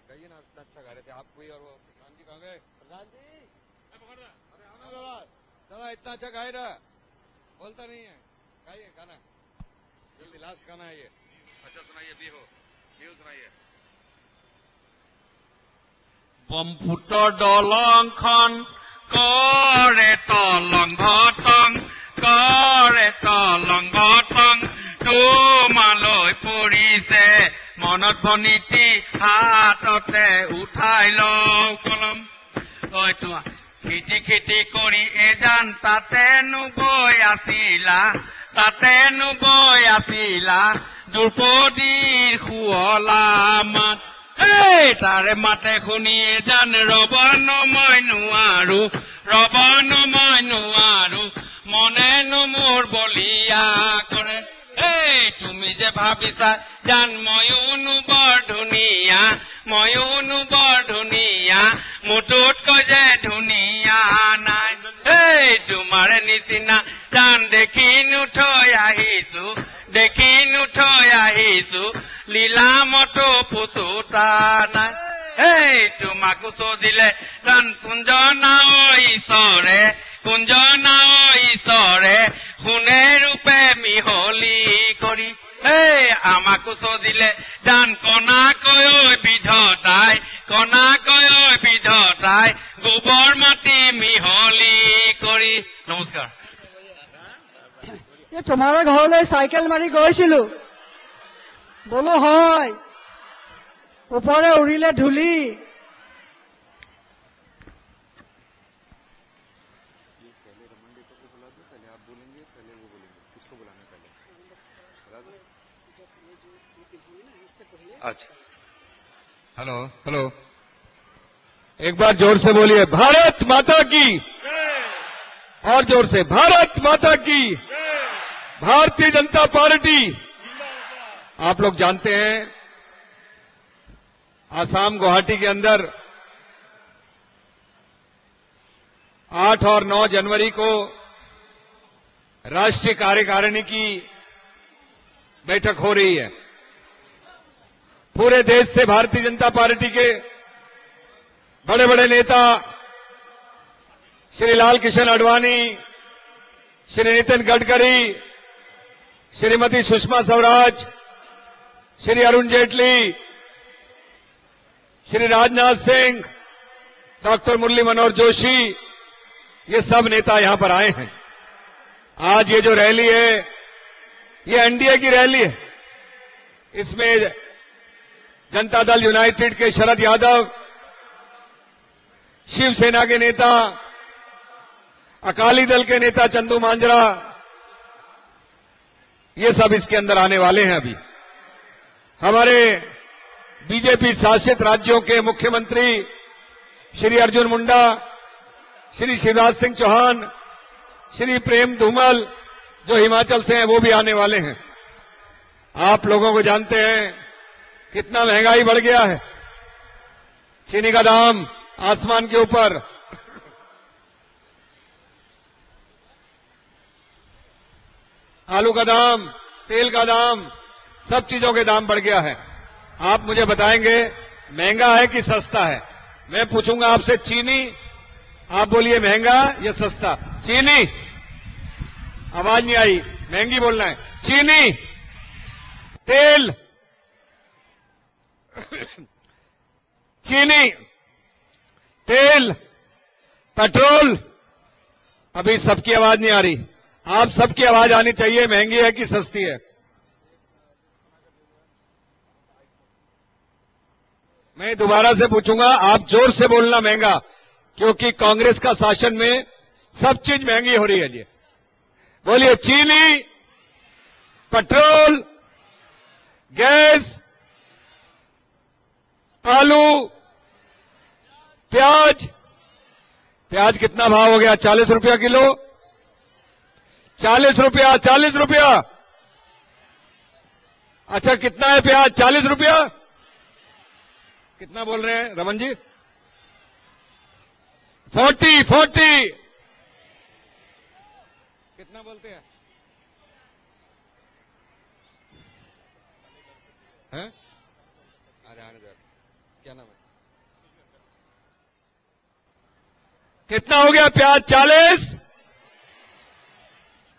कहिए ना, इतना अच्छा गा रहे थे आप। कोई और वो प्रधान जी कहाँ गए? प्रधान जी दादा इतना अच्छा गाए रहा, बोलता नहीं है। गाइए गाना, जल्दी, लास्ट गाना है ये। अच्छा सुनाइए, बिहू सुनाइए। ব্ৰহ্মপুত্ৰ দলংখন কৰে তলং ভটং, কৰে তলং ভটং, তোমালৈ পৰিছে মনত ভনীতি, হাততে উঠাই লওঁ কলম। ঐ তোমাৰ খেতি খেতি কৰি এজান তাতেনো গৈ আছিলা, তাতেনো গৈ আছিলা, দ্ৰৌপদীৰ শুৱলা মাত। এই তাৰে মাতে শুনিয়ে জান ৰবনো মই নোৱাৰো, ৰবনো মই নোৱাৰো, মনেনো মোৰ বলিয়া কৰে। এই তুমি যে ভাবিছা জান ময়োনো বৰ ধুনীয়া, ময়োনো বৰ ধুনীয়া, মোটোতকৈ যে ধুনীয়া নাই। এই তোমাৰে নিচিনা জান দেখিনো থৈ আহিছো, দেখিনো থৈ আহিছো, লীলামতো পুচুতা নাই। এই তোমাকো চদিলে জান কুঞ্জনা ঈশ্বৰে, কুঞ্জনা ঈশ্বৰে, শুনে ৰূপে মিহলি কৰি। এই আমাকো চদিলে জান কণাকৈ বিধতাই, কণাকৈ বিধতাই, গোবৰ মাটি মিহলি কৰি। নমস্কাৰ। তোমাৰ ঘৰলৈ চাইকেল মাৰি গৈছিলো, বোলো হয়, ওপৰে উৰিলে ধূলি। अच्छा, हेलो हेलो, एक बार जोर से बोलिए भारत माता की, और जोर से भारत माता की, भारतीय जनता पार्टी। आप लोग जानते हैं आसाम गुवाहाटी के अंदर 8 और 9 जनवरी को राष्ट्रीय कार्यकारिणी की बैठक हो रही है। पूरे देश से भारतीय जनता पार्टी के बड़े बड़े नेता श्री लाल कृष्ण आडवाणी, श्री नितिन गडकरी, श्रीमती सुषमा स्वराज, श्री अरुण जेटली, श्री राजनाथ सिंह, डॉक्टर मुरली मनोहर जोशी, ये सब नेता यहां पर आए हैं। आज ये जो रैली है, ये एनडीए की रैली है। इसमें जनता दल यूनाइटेड के शरद यादव, शिवसेना के नेता, अकाली दल के नेता चंदू मांजरा, ये सब इसके अंदर आने वाले हैं। अभी हमारे बीजेपी शासित राज्यों के मुख्यमंत्री श्री अर्जुन मुंडा, श्री शिवराज सिंह चौहान, श्री प्रेम धूमल जो हिमाचल से हैं, वो भी आने वाले हैं। आप लोगों को जानते हैं कितना महंगाई बढ़ गया है। चीनी का दाम आसमान के ऊपर, आलू का दाम, तेल का दाम, सब चीजों के दाम बढ़ गया है। आप मुझे बताएंगे महंगा है कि सस्ता है? मैं पूछूंगा आपसे चीनी, आप बोलिए महंगा या सस्ता? चीनी आवाज नहीं आई, महंगी बोलना है। चीनी, तेल, चीनी, तेल, पेट्रोल, अभी सबकी आवाज नहीं आ रही। आप सबकी आवाज आनी चाहिए, महंगी है कि सस्ती है? मैं दोबारा से पूछूंगा, आप जोर से बोलना महंगा, क्योंकि कांग्रेस का शासन में सब चीज महंगी हो रही है। जी बोलिए, चीनी, पेट्रोल, गैस, आलू, प्याज। प्याज कितना भाव हो गया? 40 रुपया किलो। 40 रुपया, 40 रुपया। अच्छा, कितना है प्याज? 40 रुपया। कितना बोल रहे हैं रमन जी? 40। कितना बोलते हैं? हैं? क्या नाम है? कितना हो गया प्याज? 40,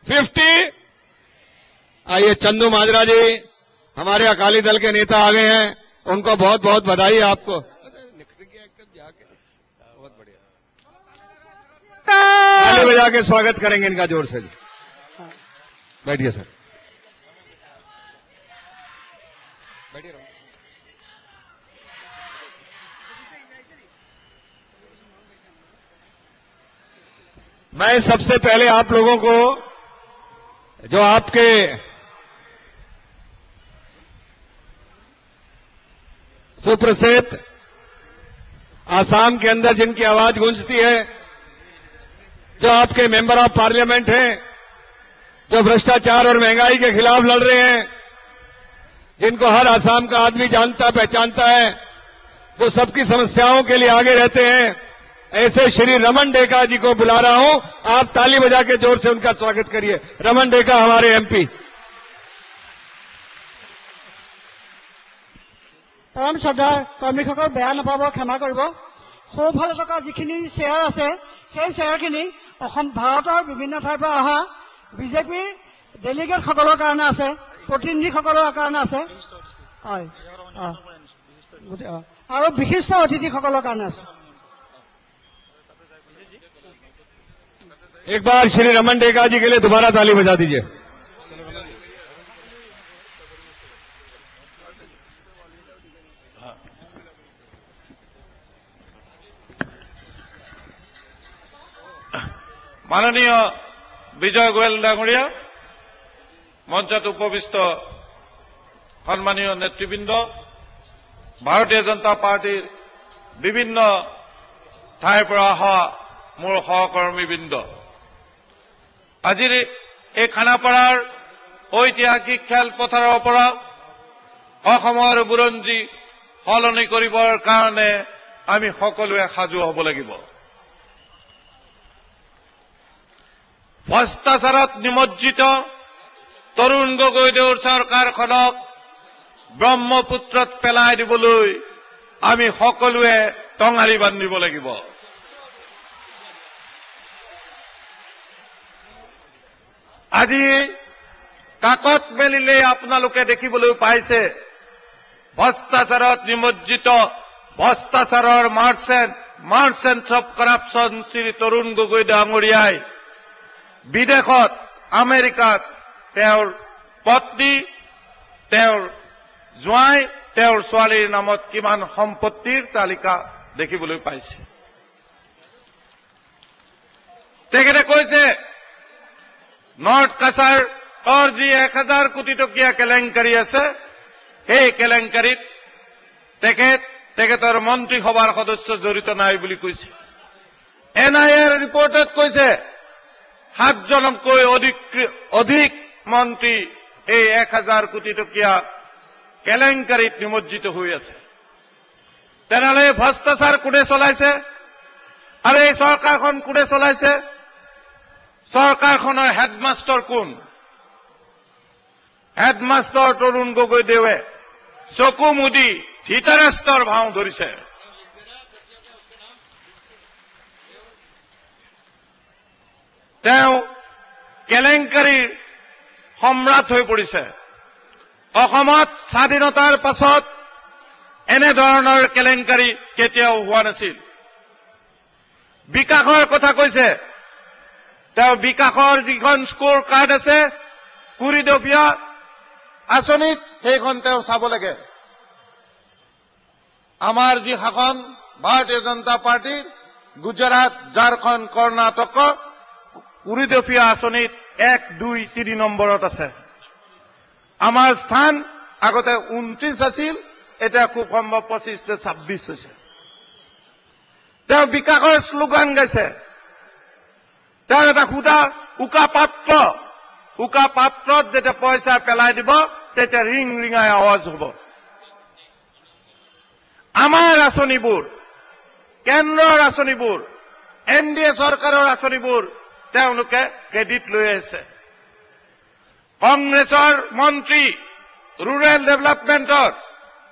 50। आइए, चंदू माजरा जी हमारे अकाली दल के नेता आ गए हैं, उनको बहुत बहुत बधाई आपको। बहुत बढ़िया, ताली बजा के स्वागत करेंगे इनका जोर से। बैठिए सर, बैठिए। मैं सबसे पहले आप लोगों को, जो आपके सुप्रसिद्ध आसाम के अंदर जिनकी आवाज गूंजती है, जो आपके मेंबर ऑफ पार्लियामेंट हैं, जो भ्रष्टाचार और महंगाई के खिलाफ लड़ रहे हैं, जिनको हर आसाम का आदमी जानता पहचानता है, जो सबकी समस्याओं के लिए आगे रहते हैं, ऐसे श्री रमन डेका जी को बुला रहा हूं। आप ताली बजा के जोर से उनका स्वागत करिए। रमन डेका हमारे एमपी। परम श्रद्धा कर्मीসকল বেয়া নাপাব, ক্ষমা কৰিব। সোঁফালে থকা যিখিনি চেয়াৰ আছে, সেই চেয়াৰখিনি ভাৰতৰ বিভিন্ন ঠাইৰ পৰা অহা বিজেপিৰ ডেলিগেটসকলৰ কাৰণে আছে, প্ৰতিনিধিসকলৰ কাৰণে আছে, হয়, আৰু বিশিষ্ট অতিথিসকলৰ কাৰণে আছে। एक बार श्री रमन डेका जी के लिए दोबारा ताली बजा दीजिए। মাননীয় বিজয় গোয়েল ডাঙৰীয়া, মঞ্চত উপবিষ্ট সন্মানীয় নেতৃবৃন্দ, ভাৰতীয় জনতা পাৰ্টীৰ বিভিন্ন ঠাইৰ পৰা অহা মোৰ সহকৰ্মীবৃন্দ, আজিৰ এই খানাপাৰাৰ ঐতিহাসিক খেলপথাৰৰ পৰা অসমৰ বুৰঞ্জী সলনি কৰিবৰ কাৰণে আমি সকলোৱে সাজু হ'ব লাগিব। ভ্ৰষ্টাচাৰত নিমজ্জিত তৰুণ গগৈদেউৰ চৰকাৰখনক ব্ৰহ্মপুত্ৰত পেলাই দিবলৈ আমি সকলোৱে টঙালি বান্ধিব লাগিব। আজি কাকত মেলিলে আপোনালোকে দেখিবলৈ পাইছে, ভ্ৰষ্টাচাৰত নিমজ্জিত ভ্ৰষ্টাচাৰৰ merchants of corruption Shri Tarun Gogoi ডাঙৰীয়াই বিদেশত, আমেৰিকাত তেওঁৰ পত্নী, তেওঁৰ জোঁৱাই, তেওঁৰ ছোৱালীৰ নামত কিমান সম্পত্তিৰ তালিকা দেখিবলৈ পাইছে। তেখেতে কৈছে, নৰ্থ কাছাৰৰ যি 1000 কোটি টকীয়া কেলেংকাৰী আছে, সেই কেলেংকাৰীত তেখেতৰ মন্ত্ৰীসভাৰ সদস্য জড়িত নাই বুলি কৈছে। NIAৰ ৰিপৰ্টত কৈছে 7জনতকৈ অধিক মন্ত্ৰী এই 1000 কোটি টকীয়া কেলেংকাৰীত নিমজ্জিত হৈ আছে। তেনেহ'লে ভ্ৰষ্টাচাৰ কোনে চলাইছে আৰু এই চৰকাৰখন কোনে চলাইছে? চৰকাৰখনৰ হেডমাষ্টাৰ কোন? হেডমাষ্টাৰ তৰুণ গগৈদেৱে চকু মুদি ধৃতৰাষ্ট্ৰৰ ভাও ধৰিছে। তেওঁ কেলেংকাৰীৰ সম্ৰাট হৈ পৰিছে। অসমত স্বাধীনতাৰ পাছত এনেধৰণৰ কেলেংকাৰী কেতিয়াও হোৱা নাছিল। বিকাশৰ কথা কৈছে, তেওঁ বিকাশৰ যিখন স্কোৰ কাৰ্ড আছে ২০ আঁচনিত সেইখন তেওঁ চাব লাগে। আমাৰ যি শাসন ভাৰতীয় জনতা পাৰ্টিৰ গুজৰাট, ঝাৰখণ্ড, কৰ্ণাটক ২০ আঁচনিত ১, ২, ৩ নম্বৰত আছে। আমাৰ স্থান আগতে ২৯ আছিল, এতিয়া খুব সম্ভৱ ২৫ নে ২৬ হৈছে। তেওঁ বিকাশৰ শ্লোগান গাইছে। তেওঁৰ এটা সুধা উকা পাত্ৰত যেতিয়া পইচা পেলাই দিব তেতিয়া ৰিং ৰিঙাই আৱাজ হ'ব। আমাৰ আঁচনিবোৰ, কেন্দ্ৰৰ আঁচনিবোৰ, NDA চৰকাৰৰ আঁচনিবোৰ তেওঁলোকে ক্ৰেডিট লৈ আছে। কংগ্ৰেছৰ মন্ত্ৰী ৰুৰেল ডেভেলপমেণ্টৰ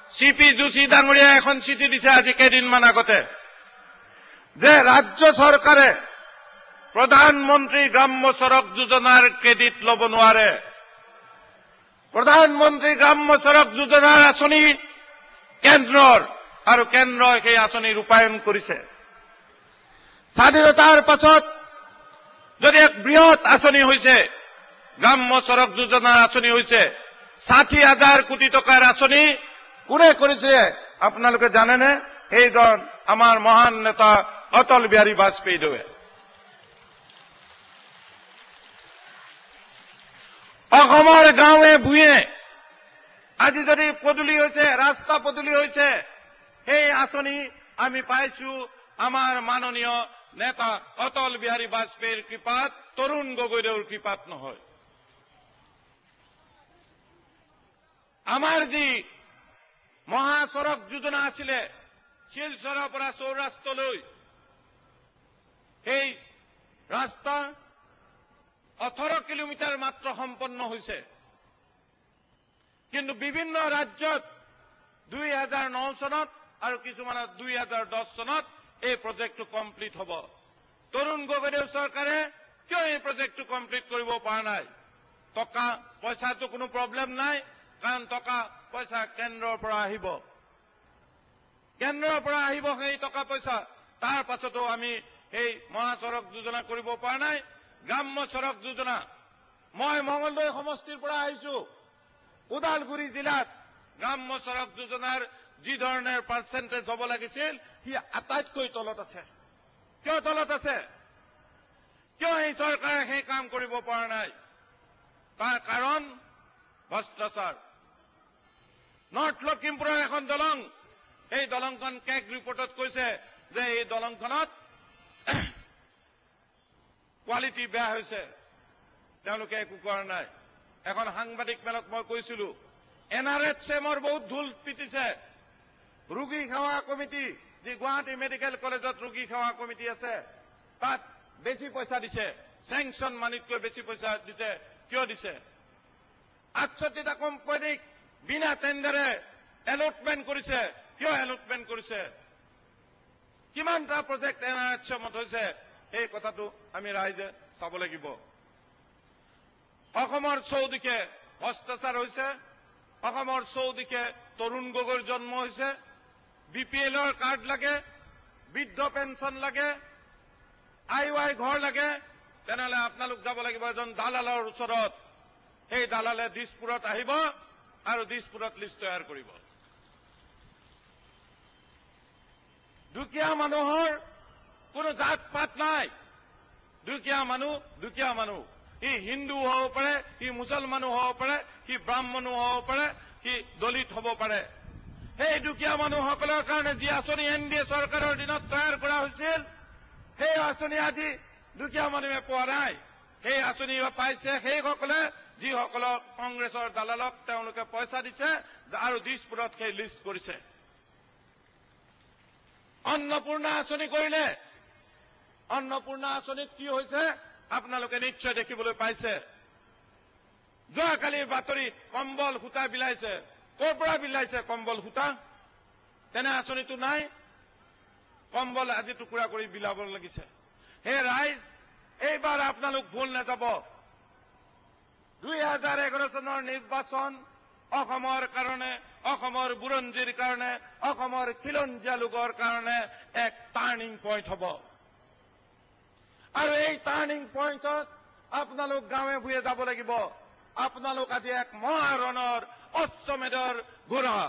CP যোশী ডাঙৰীয়াই এখন চিঠি দিছে আজি কেইদিনমান আগতে যে ৰাজ্য চৰকাৰে প্ৰধানমন্ত্ৰী গ্ৰাম্য সড়ক যোজনাৰ ক্ৰেডিট ল'ব নোৱাৰে। প্ৰধানমন্ত্ৰী গ্ৰাম্য সড়ক যোজনাৰ আঁচনি কেন্দ্ৰৰ আৰু কেন্দ্ৰই সেই আঁচনি ৰূপায়ণ কৰিছে। স্বাধীনতাৰ পাছত যদি এক বৃহৎ আঁচনি হৈছে, গ্ৰাম্য সড়ক যোজনাৰ আঁচনি হৈছে ৬০,০০০ কোটি টকাৰ আঁচনি কোনে কৰিছে আপোনালোকে জানেনে? সেইজন আমাৰ মহান নেতা অটল বিহাৰী বাজপেয়ীদেৱে। অসমৰ গাঁৱে ভূঞে আজি যদি পদূলি হৈছে, ৰাস্তা পদূলি হৈছে, সেই আঁচনি আমি পাইছো আমাৰ মাননীয় নেতা অটল বিহাৰী বাজপেয়ীৰ কৃপাত, তৰুণ গগৈদেৱৰ কৃপাত নহয়। আমাৰ যি মহাসড়ক যোজনা আছিলে শিলচৰৰ পৰা সৌৰাষ্ট্ৰলৈ, সেই ৰাস্তা 18 কিলোমিটাৰ মাত্ৰ সম্পন্ন হৈছে। কিন্তু বিভিন্ন ৰাজ্যত 2009 চনত আৰু কিছুমানত 2010 চনত এই প্ৰজেক্টটো কমপ্লিট হ'ব। তৰুণ গগৈদেৱ চৰকাৰে কিয় এই প্ৰজেক্টটো কমপ্লিট কৰিব পৰা নাই? টকা পইচাটো কোনো প্ৰব্লেম নাই, কাৰণ টকা পইচা কেন্দ্ৰৰ পৰা আহিব। কেন্দ্ৰৰ পৰা আহিব সেই টকা পইচা। তাৰ পাছতো আমি এই মহাসড়ক যোজনা কৰিব পৰা নাই। গ্ৰাম্য সড়ক যোজনা, মই মঙলদৈ সমষ্টিৰ পৰা আহিছো। ওদালগুৰি জিলাত গ্ৰাম্য সড়ক যোজনাৰ যি ধৰণৰ পাৰ্চেণ্টেজ হ'ব লাগিছিল সি আটাইতকৈ তলত আছে। কিয় তলত আছে? কিয় এই চৰকাৰে সেই কাম কৰিব পৰা নাই? তাৰ কাৰণ ভ্ৰষ্টাচাৰ। নৰ্থ লখিমপুৰৰ এখন দলং, এই দলংখন কেগ ৰিপৰ্টত কৈছে যে এই দলংখনত কোৱালিটি বেয়া হৈছে, তেওঁলোকে একো কৰা নাই। এখন সাংবাদিক মেলত মই কৈছিলো NRHMৰ বহুত ঢোল পিটিছে। ৰোগী সেৱা কমিটি, যি গুৱাহাটী মেডিকেল কলেজত ৰোগী সেৱা কমিটি আছে, তাত বেছি পইচা দিছে, চেংচন মানিতকৈ বেছি পইচা দিছে। কিয় দিছে? 68টা কোম্পানীক বিনা টেণ্ডাৰে এলটমেণ্ট কৰিছে। কিয় এলটমেণ্ট কৰিছে? কিমানটা প্ৰজেক্ট NRHMত হৈছে এই কথাটো আমি ৰাইজে চাব লাগিব। অসমৰ চৌদিশে ভ্ৰষ্টাচাৰ হৈছে। অসমৰ চৌদিশে তৰুণ গগৈৰ জন্ম হৈছে। BPLৰ কাৰ্ড লাগে, বৃদ্ধ পেঞ্চন লাগে, IY ঘৰ লাগে। তেনেহলে আপোনালোক যাব লাগিব এজন দালালৰ ওচৰত। সেই দালালে দিছপুৰত আহিব আৰু দিছপুৰত লিষ্ট তৈয়াৰ কৰিব। দুখীয়া মানুহৰ কোনো জাত পাত নাই। দুখীয়া মানুহ সি হিন্দু হ'ব পাৰে, সি মুছলমানো হ'ব পাৰে, সি ব্ৰাহ্মণো হ'ব পাৰে, সি দলিত হ'ব পাৰে। সেই দুখীয়া মানুহসকলৰ কাৰণে যি আঁচনি NDA চৰকাৰৰ দিনত তৈয়াৰ কৰা হৈছিল, সেই আঁচনি আজি দুখীয়া মানুহে পোৱা নাই। সেই আঁচনি পাইছে সেইসকলে যিসকলক কংগ্ৰেছৰ দালালক তেওঁলোকে পইচা দিছে আৰু দিছপুৰত সেই লিষ্ট কৰিছে। অন্নপূৰ্ণা আঁচনি কৰিলে। অন্নপূৰ্ণা আঁচনিত কি হৈছে আপোনালোকে নিশ্চয় দেখিবলৈ পাইছে। যোৱাকালিৰ বাতৰিত কম্বল সূতা বিলাইছে। ক'ৰ পৰা বিলাইছে কম্বল সূতা? তেনে আঁচনিটো নাই। কম্বল আজি টুকুৰা কৰি বিলাব লাগিছে। হে ৰাইজ, এইবাৰ আপোনালোক ভুল নাযাব। 2011 চনৰ নিৰ্বাচন অসমৰ কাৰণে, অসমৰ বুৰঞ্জীৰ কাৰণে, অসমৰ খিলঞ্জীয়া লোকৰ কাৰণে এক টাৰ্ণিং পইণ্ট হ'ব। আৰু এই টাৰ্ণিং পইণ্টত আপোনালোক গাঁৱে ভূঞে যাব লাগিব। আপোনালোক আজি এক মহাৰণৰ অশ্বমেধৰ ঘোঁৰা।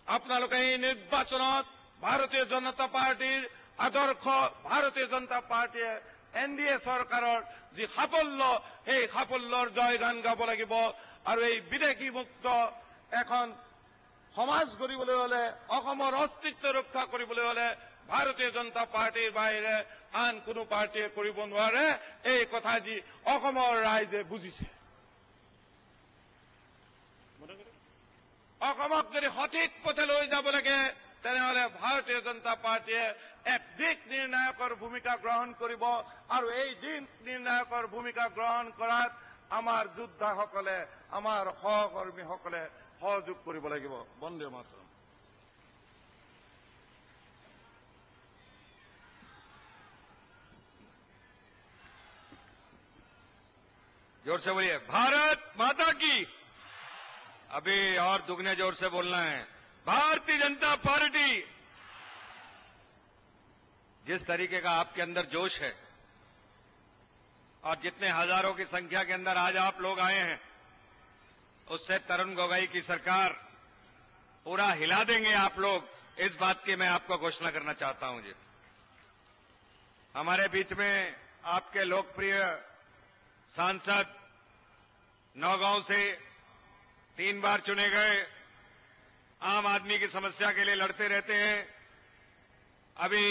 আপোনালোকে এই নিৰ্বাচনত ভাৰতীয় জনতা পাৰ্টীৰ আদৰ্শ, ভাৰতীয় জনতা পাৰ্টীয়ে NDA চৰকাৰৰ যি সাফল্য, সেই সাফল্যৰ জয়গান গাব লাগিব। আৰু এই বিদেশী মুক্ত এখন সমাজ গঢ়িবলৈ হলে, অসমৰ অস্তিত্ব ৰক্ষা কৰিবলৈ হলে ভাৰতীয় জনতা পাৰ্টীৰ বাহিৰে আন কোনো পাৰ্টীয়ে কৰিব নোৱাৰে। এই কথা যি অসমৰ ৰাইজে বুজিছে। অসমক যদি সঠিক পথে লৈ যাব লাগে, তেনেহলে ভাৰতীয় জনতা পাৰ্টীয়ে এক দিক নিৰ্ণায়কৰ ভূমিকা গ্ৰহণ কৰিব। আৰু এই দিক নিৰ্ণায়কৰ ভূমিকা গ্ৰহণ কৰাত আমাৰ যোদ্ধাসকলে, আমাৰ সহকৰ্মীসকলে সহযোগ কৰিব লাগিব। বন্দে মাতৰম। जोर से बोलिए, भारत माता की। अभी और दुगने जोर से बोलना है, भारतीय जनता पार्टी। जिस तरीके का आपके अंदर जोश है और जितने हजारों की संख्या के अंदर आज आप लोग आए हैं, उससे तरुण गोगोई की सरकार पूरा हिला देंगे आप लोग। इस बात की मैं आपको घोषणा करना चाहता हूं जी। हमारे बीच में आपके लोकप्रिय सांसद नौगांव से 3 बार चुने गए, आम आदमी की समस्या के लिए लड़ते रहते हैं। अभी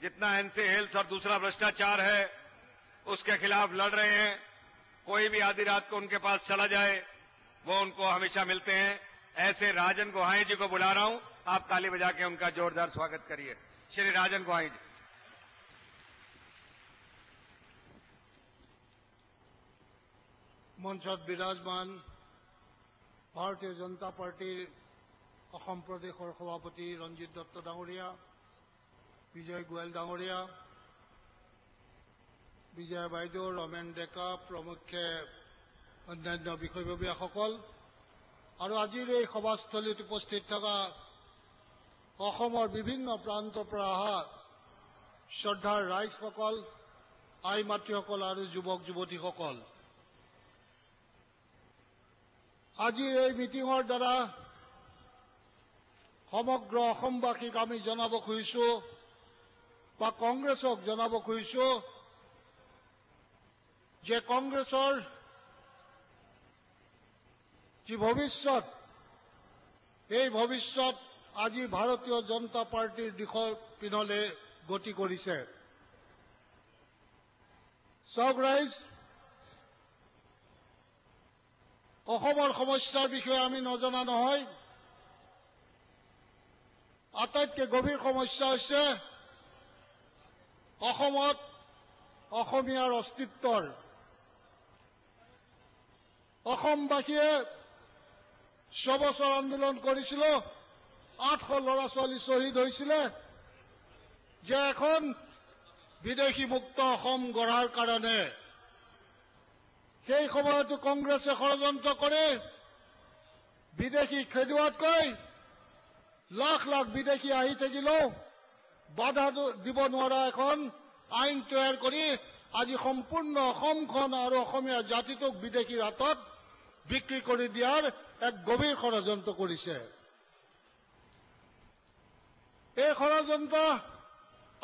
जितना एनसी हेल्थ और दूसरा भ्रष्टाचार है, उसके खिलाफ लड़ रहे हैं। कोई भी आधी रात को उनके पास चला जाए, वो उनको हमेशा मिलते हैं। ऐसे राजन गोहाई जी को बुला रहा हूं, आप ताली बजा के उनका जोरदार स्वागत करिए। श्री राजन गोहाई जी। মঞ্চত বিৰাজমান ভাৰতীয় জনতা পাৰ্টীৰ অসম প্ৰদেশৰ সভাপতি ৰঞ্জিত দত্ত ডাঙৰীয়া, বিজয় গোয়েল ডাঙৰীয়া, বিজয় বাইদেউ, ৰমেন ডেকা প্ৰমুখ্যে অন্যান্য বিষয়ববীয়াসকল আৰু আজিৰ এই সভাস্থলীত উপস্থিত থকা অসমৰ বিভিন্ন প্ৰান্তৰ পৰা অহা শ্ৰদ্ধাৰ ৰাইজসকল, আই মাতৃসকল আৰু যুৱক যুৱতীসকল, আজিৰ এই মিটিঙৰ দ্বাৰা সমগ্ৰ অসমবাসীক আমি জনাব খুজিছো বা কংগ্ৰেছক জনাব খুজিছো যে কংগ্ৰেছৰ যি ভৱিষ্যত, এই ভৱিষ্যত আজি ভাৰতীয় জনতা পাৰ্টীৰ দিশৰ পিনলৈ গতি কৰিছে। চাওক ৰাইজ, অসমৰ সমস্যাৰ বিষয়ে আমি নজনা নহয়। আটাইতকৈ গভীৰ সমস্যা হৈছে অসমত অসমীয়াৰ অস্তিত্বৰ। অসমবাসীয়ে 6 বছৰ আন্দোলন কৰিছিল, 800 ল'ৰা ছোৱালী শ্বহীদ হৈছিলে যে এখন বিদেশী মুক্ত অসম গঢ়াৰ কাৰণে। সেই সময়তো কংগ্ৰেছে ষড়যন্ত্ৰ কৰে বিদেশী খেদুৱাতকৈ লাখ লাখ বিদেশী আহি থাকিলেও বাধা দিব নোৱাৰা এখন আইন তৈয়াৰ কৰি আজি সম্পূৰ্ণ অসমখন আৰু অসমীয়া জাতিটোক বিদেশীৰ হাতত বিক্ৰী কৰি দিয়াৰ এক গভীৰ ষড়যন্ত্ৰ কৰিছে। এই ষড়যন্ত্ৰ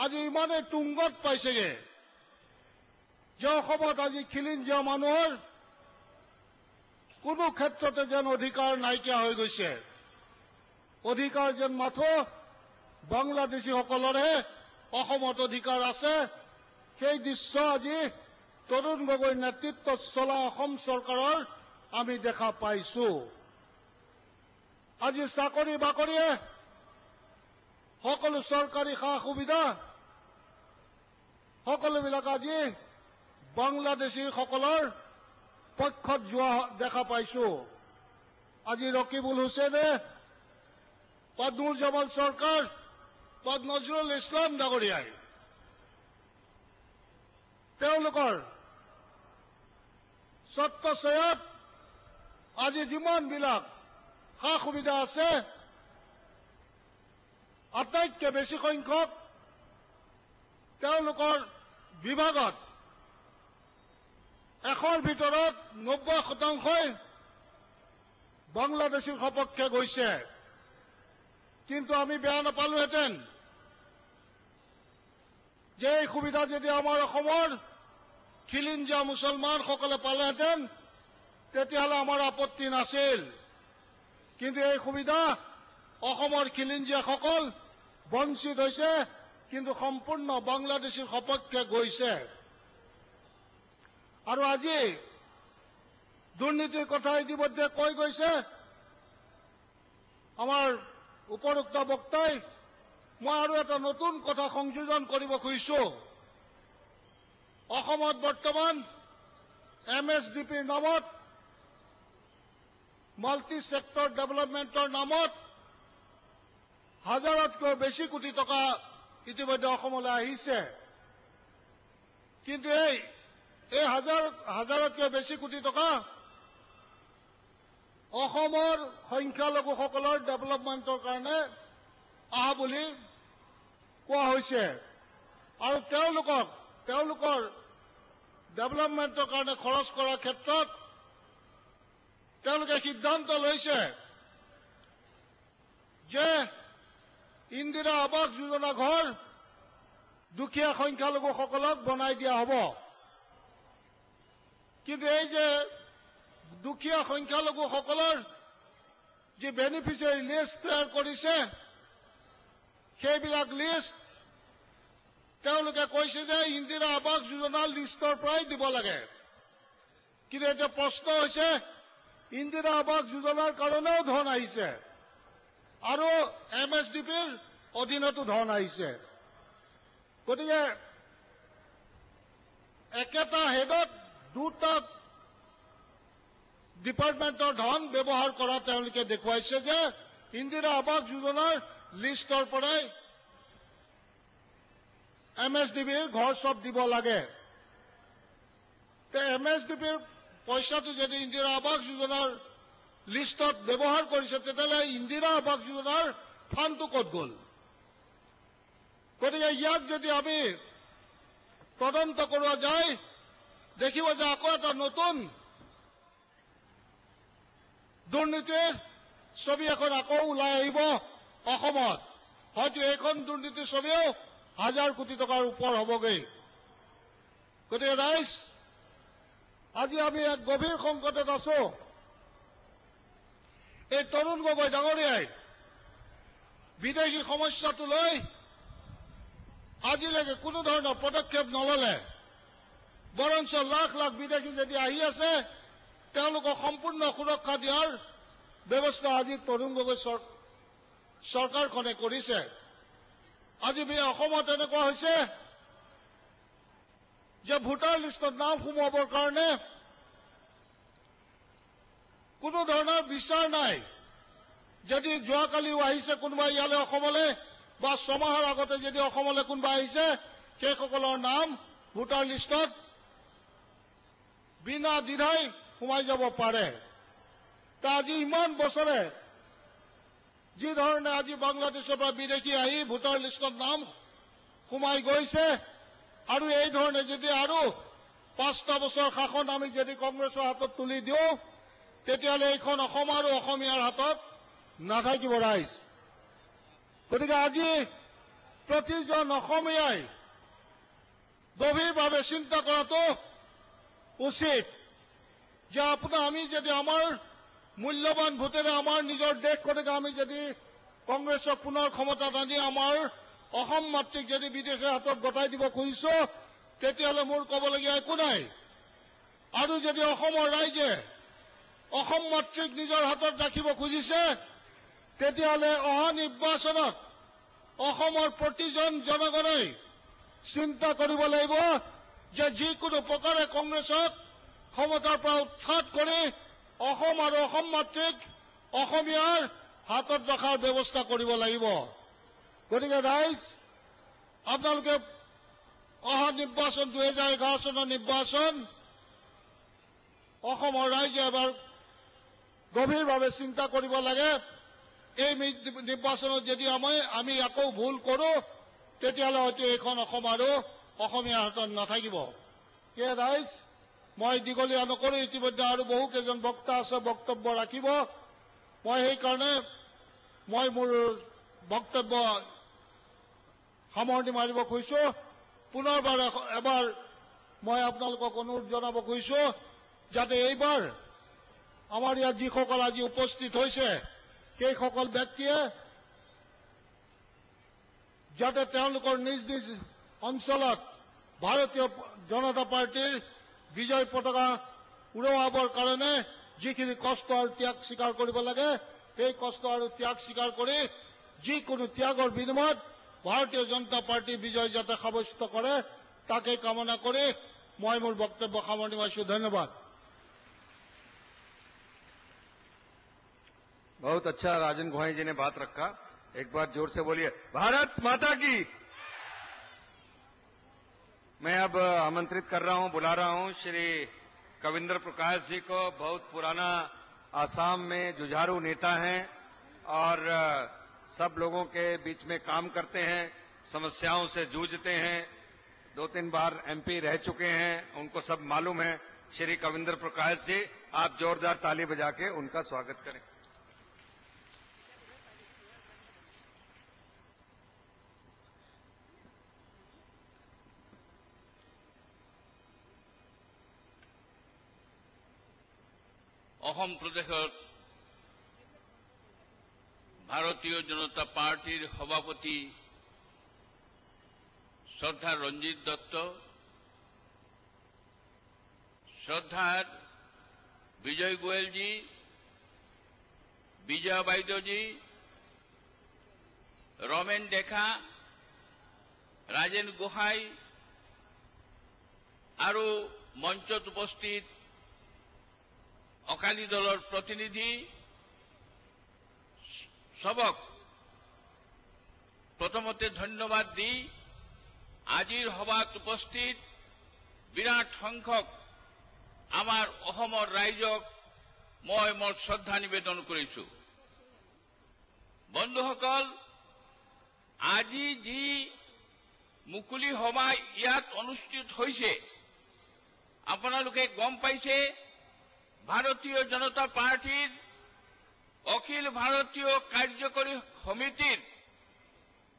আজি ইমানেই তুংগত পাইছেগে যে অসমত আজি খিলঞ্জীয়া মানুহৰ কোনো ক্ষেত্ৰতে যেন অধিকাৰ নাইকিয়া হৈ গৈছে। অধিকাৰ যেন মাথো বাংলাদেশীসকলৰহে অসমত অধিকাৰ আছে। সেই দৃশ্য আজি তৰুণ গগৈৰ নেতৃত্বত চলা অসম চৰকাৰৰ আমি দেখা পাইছো। আজি চাকৰি বাকৰিয়ে সকলো চৰকাৰী সা সুবিধা সকলোবিলাক আজি বাংলাদেশীসকলৰ পক্ষত যোৱা দেখা পাইছো। আজি ৰকিবুল হুছেইনে বা নুৰ জামাল চৰকাৰ বা নজৰুল ইছলাম ডাঙৰীয়াই তেওঁলোকৰ ছত্ৰছায়াত আজি যিমানবিলাক সা সুবিধা আছে আটাইতকৈ বেছি সংখ্যক তেওঁলোকৰ বিভাগত 100ৰ ভিতৰত 90% বাংলাদেশীৰ সপক্ষে গৈছে। কিন্তু আমি বেয়া নাপালোহেঁতেন যে এই সুবিধা যদি আমাৰ অসমৰ খিলঞ্জীয়া মুছলমানসকলে পালেহেঁতেন তেতিয়াহ'লে আমাৰ আপত্তি নাছিল। কিন্তু এই সুবিধা অসমৰ খিলঞ্জীয়াসকল বঞ্চিত হৈছে, কিন্তু সম্পূৰ্ণ বাংলাদেশীৰ সপক্ষে গৈছে। আৰু আজি দুৰ্নীতিৰ কথা ইতিমধ্যে কৈ গৈছে আমাৰ উপৰোক্ত বক্তাই। মই আৰু এটা নতুন কথা সংযোজন কৰিব খুজিছো। অসমত বৰ্তমান MSDPৰ নামত মাল্টি ছেক্টৰ ডেভেলপমেণ্টৰ নামত হাজাৰতকৈ বেছি কোটি টকা ইতিমধ্যে অসমলৈ আহিছে। কিন্তু এই হাজাৰতকৈ বেছি কোটি টকা অসমৰ সংখ্যালঘুসকলৰ ডেভেলপমেণ্টৰ কাৰণে অহা বুলি কোৱা হৈছে। আৰু তেওঁলোকৰ ডেভেলপমেণ্টৰ কাৰণে খৰচ কৰাৰ ক্ষেত্ৰত তেওঁলোকে সিদ্ধান্ত লৈছে যে ইন্দিৰা আৱাস যোজনা ঘৰ দুখীয়া সংখ্যালঘুসকলক বনাই দিয়া হ'ব। কিন্তু এই যে দুখীয়া সংখ্যালঘুসকলৰ যি বেনিফিচিয়াৰী লিষ্ট তৈয়াৰ কৰিছে সেইবিলাক লিষ্ট তেওঁলোকে কৈছে যে ইন্দিৰা আৱাস যোজনাৰ লিষ্টৰ পৰাই দিব লাগে। কিন্তু এতিয়া প্ৰশ্ন হৈছে ইন্দিৰা আৱাস যোজনাৰ কাৰণেও ধন আহিছে আৰু MSDPৰ অধীনতো ধন আহিছে। গতিকে একেটা হেডত দুটা ডিপাৰ্টমেণ্টৰ ধন ব্যৱহাৰ কৰা তেওঁলোকে দেখুৱাইছে যে ইন্দিৰা আৱাস যোজনাৰ লিষ্টৰ পৰাই MSDPৰ ঘৰ চব দিব লাগে। MSDPৰ পইচাটো যদি ইন্দিৰা আৱাস যোজনাৰ লিষ্টত ব্যৱহাৰ কৰিছে তেতিয়াহ'লে ইন্দিৰা আৱাস যোজনাৰ ফাণ্ডটো ক'ত গ'ল? গতিকে ইয়াক যদি আমি তদন্ত কৰোৱা যায় দেখিব যে আকৌ এটা নতুন দুৰ্নীতিৰ ছবি এখন আকৌ ওলাই আহিব অসমত। হয়তো এইখন দুৰ্নীতিৰ ছবিও 1000 কোটি টকাৰ ওপৰ হ'বগৈ। গতিকে ৰাইজ, আজি আমি এক গভীৰ সংকটত আছো। এই তৰুণ গগৈ ডাঙৰীয়াই বিদেশী সমস্যাটো লৈ আজিলৈকে কোনো ধৰণৰ পদক্ষেপ নললে। বৰঞ্চ লাখ লাখ বিদেশী যদি আহি আছে তেওঁলোকক সম্পূৰ্ণ সুৰক্ষা দিয়াৰ ব্যৱস্থা আজি তৰুণ গগৈ চৰকাৰখনে কৰিছে। আজি অসমত এনেকুৱা হৈছে যে ভোটাৰ লিষ্টত নাম সোমোৱাবৰ কাৰণে কোনো ধৰণৰ বিচাৰ নাই। যদি যোৱাকালিও আহিছে কোনোবা ইয়ালৈ অসমলৈ বা 6 মাহৰ আগতে যদি অসমলৈ কোনোবা আহিছে সেইসকলৰ নাম ভোটাৰ লিষ্টত বিনা দ্বিধাই সোমাই যাব পাৰে। আজি ইমান বছৰে যি ধৰণে আজি বাংলাদেশৰ পৰা বিদেশী আহি ভোটাৰ লিষ্টত নাম সোমাই গৈছে আৰু এই ধৰণে যদি আৰু 5টা বছৰ শাসন আমি যদি কংগ্ৰেছৰ হাতত তুলি দিওঁ তেতিয়াহ'লে এইখন অসম আৰু অসমীয়াৰ হাতত নাথাকিব ৰাইজ। গতিকে আজি প্ৰতিজন অসমীয়াই গভীৰভাৱে চিন্তা কৰাটো উচিত যে আমি যদি আমাৰ মূল্যৱান ভোটেৰে আমাৰ নিজৰ দেশখনক আমি যদি কংগ্ৰেছক পুনৰ ক্ষমতাত আনি আমাৰ অসম মাতৃক যদি বিদেশীৰ হাতত গতাই দিব খুজিছো তেতিয়াহ'লে মোৰ ক'বলগীয়া একো নাই। আৰু যদি অসমৰ ৰাইজে অসম মাতৃক নিজৰ হাতত ৰাখিব খুজিছে তেতিয়াহ'লে অহা নিৰ্বাচনত অসমৰ প্ৰতিজন জনগণই চিন্তা কৰিব লাগিব যে যিকোনো প্ৰকাৰে কংগ্ৰেছক ক্ষমতাৰ পৰা উৎখাত কৰি অসম আৰু অসম মাতৃক অসমীয়াৰ হাতত ৰখাৰ ব্যৱস্থা কৰিব লাগিব। গতিকে ৰাইজ, আপোনালোকে অহা নিৰ্বাচন 2011 চনৰ নিৰ্বাচন অসমৰ ৰাইজে এবাৰ গভীৰভাৱে চিন্তা কৰিব লাগে। এই নিৰ্বাচনত যদি আমি আকৌ ভুল কৰোঁ তেতিয়াহ'লে হয়তো এইখন অসম আৰু অসমীয়াৰ হাতত নাথাকিব। সেয়ে ৰাইজ মই দীঘলীয়া নকৰোঁ, ইতিমধ্যে আৰু বহু কেইজন বক্তা আছে, বক্তব্য ৰাখিব। মই সেইকাৰণে মই মোৰ বক্তব্য সামৰণি মাৰিব খুজিছোঁ। পুনৰবাৰ এবাৰ মই আপোনালোকক অনুৰোধ জনাব খুজিছোঁ যাতে এইবাৰ আমাৰ ইয়াত যিসকল আজি উপস্থিত হৈছে সেইসকল ব্যক্তিয়ে যাতে তেওঁলোকৰ নিজ নিজ অঞ্চলত ভাৰতীয় জনতা পাৰ্টীৰ বিজয় পতাকা উৰুৱাবৰ কাৰণে যিখিনি কষ্ট আৰু ত্যাগ স্বীকাৰ কৰিব লাগে সেই কষ্ট আৰু ত্যাগ স্বীকাৰ কৰি যিকোনো ত্যাগৰ বিনিময়ত ভাৰতীয় জনতা পাৰ্টীৰ বিজয় যাতে সাব্যস্ত কৰে তাকে কামনা কৰি মই মোৰ বক্তব্য সামৰণি মাৰিছোঁ। ধন্যবাদ। बहुत अच्छा राजन गोहाई जी ने बात रखा। एक बार जोर से बोलिए भारत माता की। मैं अब आमंत्रित कर रहा हूं, बुला रहा हूं श्री कविंद्र प्रकाश जी को। बहुत पुराना आसाम में जुझारू नेता हैं और सब लोगों के बीच में काम करते हैं, समस्याओं से जूझते हैं, 2-3 बार MP रह चुके हैं, उनको सब मालूम है। श्री कविंद्र प्रकाश जी, आप जोरदार ताली बजा के उनका स्वागत करें। অসম প্ৰদেশৰ ভাৰতীয় জনতা পাৰ্টিৰ সভাপতি শ্ৰদ্ধা ৰঞ্জিত দত্ত, শ্ৰদ্ধাৰ বিজয় গোয়েলজি, বিজয়া বাইদেউজি, ৰমেন ডেকা, ৰাজেন গোহাঁই আৰু মঞ্চত উপস্থিত অকালি দলৰ প্ৰতিনিধি সবক প্ৰথমতে ধন্যবাদ দি আজিৰ সভাত উপস্থিত বিৰাট সংখ্যক আমাৰ অসমৰ ৰাইজক মই মোৰ শ্ৰদ্ধা নিবেদন কৰিছোঁ। বন্ধুসকল, আজি যি মুকলি সভা ইয়াত অনুষ্ঠিত হৈছে আপোনালোকে গম পাইছে ভাৰতীয় জনতা পাৰ্টিৰ অখিল ভাৰতীয় কাৰ্যকৰী সমিতিৰ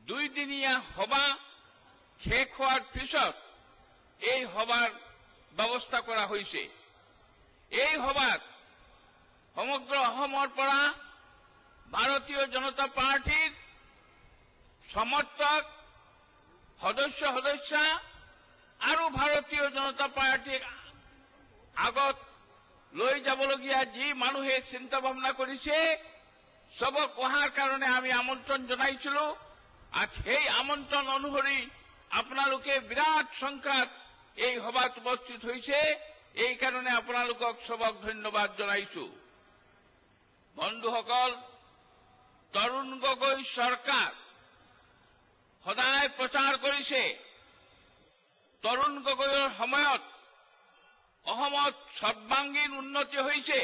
2 দিনীয়া সভা শেষ হোৱাৰ পিছত এই সভাৰ ব্যৱস্থা কৰা হৈছে। এই সভাত সমগ্ৰ অসমৰ পৰা ভাৰতীয় জনতা পাৰ্টিৰ সমৰ্থক সদস্য আৰু ভাৰতীয় জনতা পাৰ্টিক আগত লৈ যাবলগীয়া যি মানুহে চিন্তা ভাৱনা কৰিছে সবক অহাৰ কাৰণে আমি আমন্ত্ৰণ জনাইছিলো। আৰু সেই আমন্ত্ৰণ অনুসৰি আপোনালোকে বিৰাট সংখ্যাত এই সভাত উপস্থিত হৈছে। এই কাৰণে আপোনালোকক সবক ধন্যবাদ জনাইছো। বন্ধুসকল, তৰুণ গগৈ চৰকাৰ সদায় প্ৰচাৰ কৰিছে তৰুণ গগৈৰ সময়ত অসমত সৰ্বাংগীন উন্নতি হৈছে।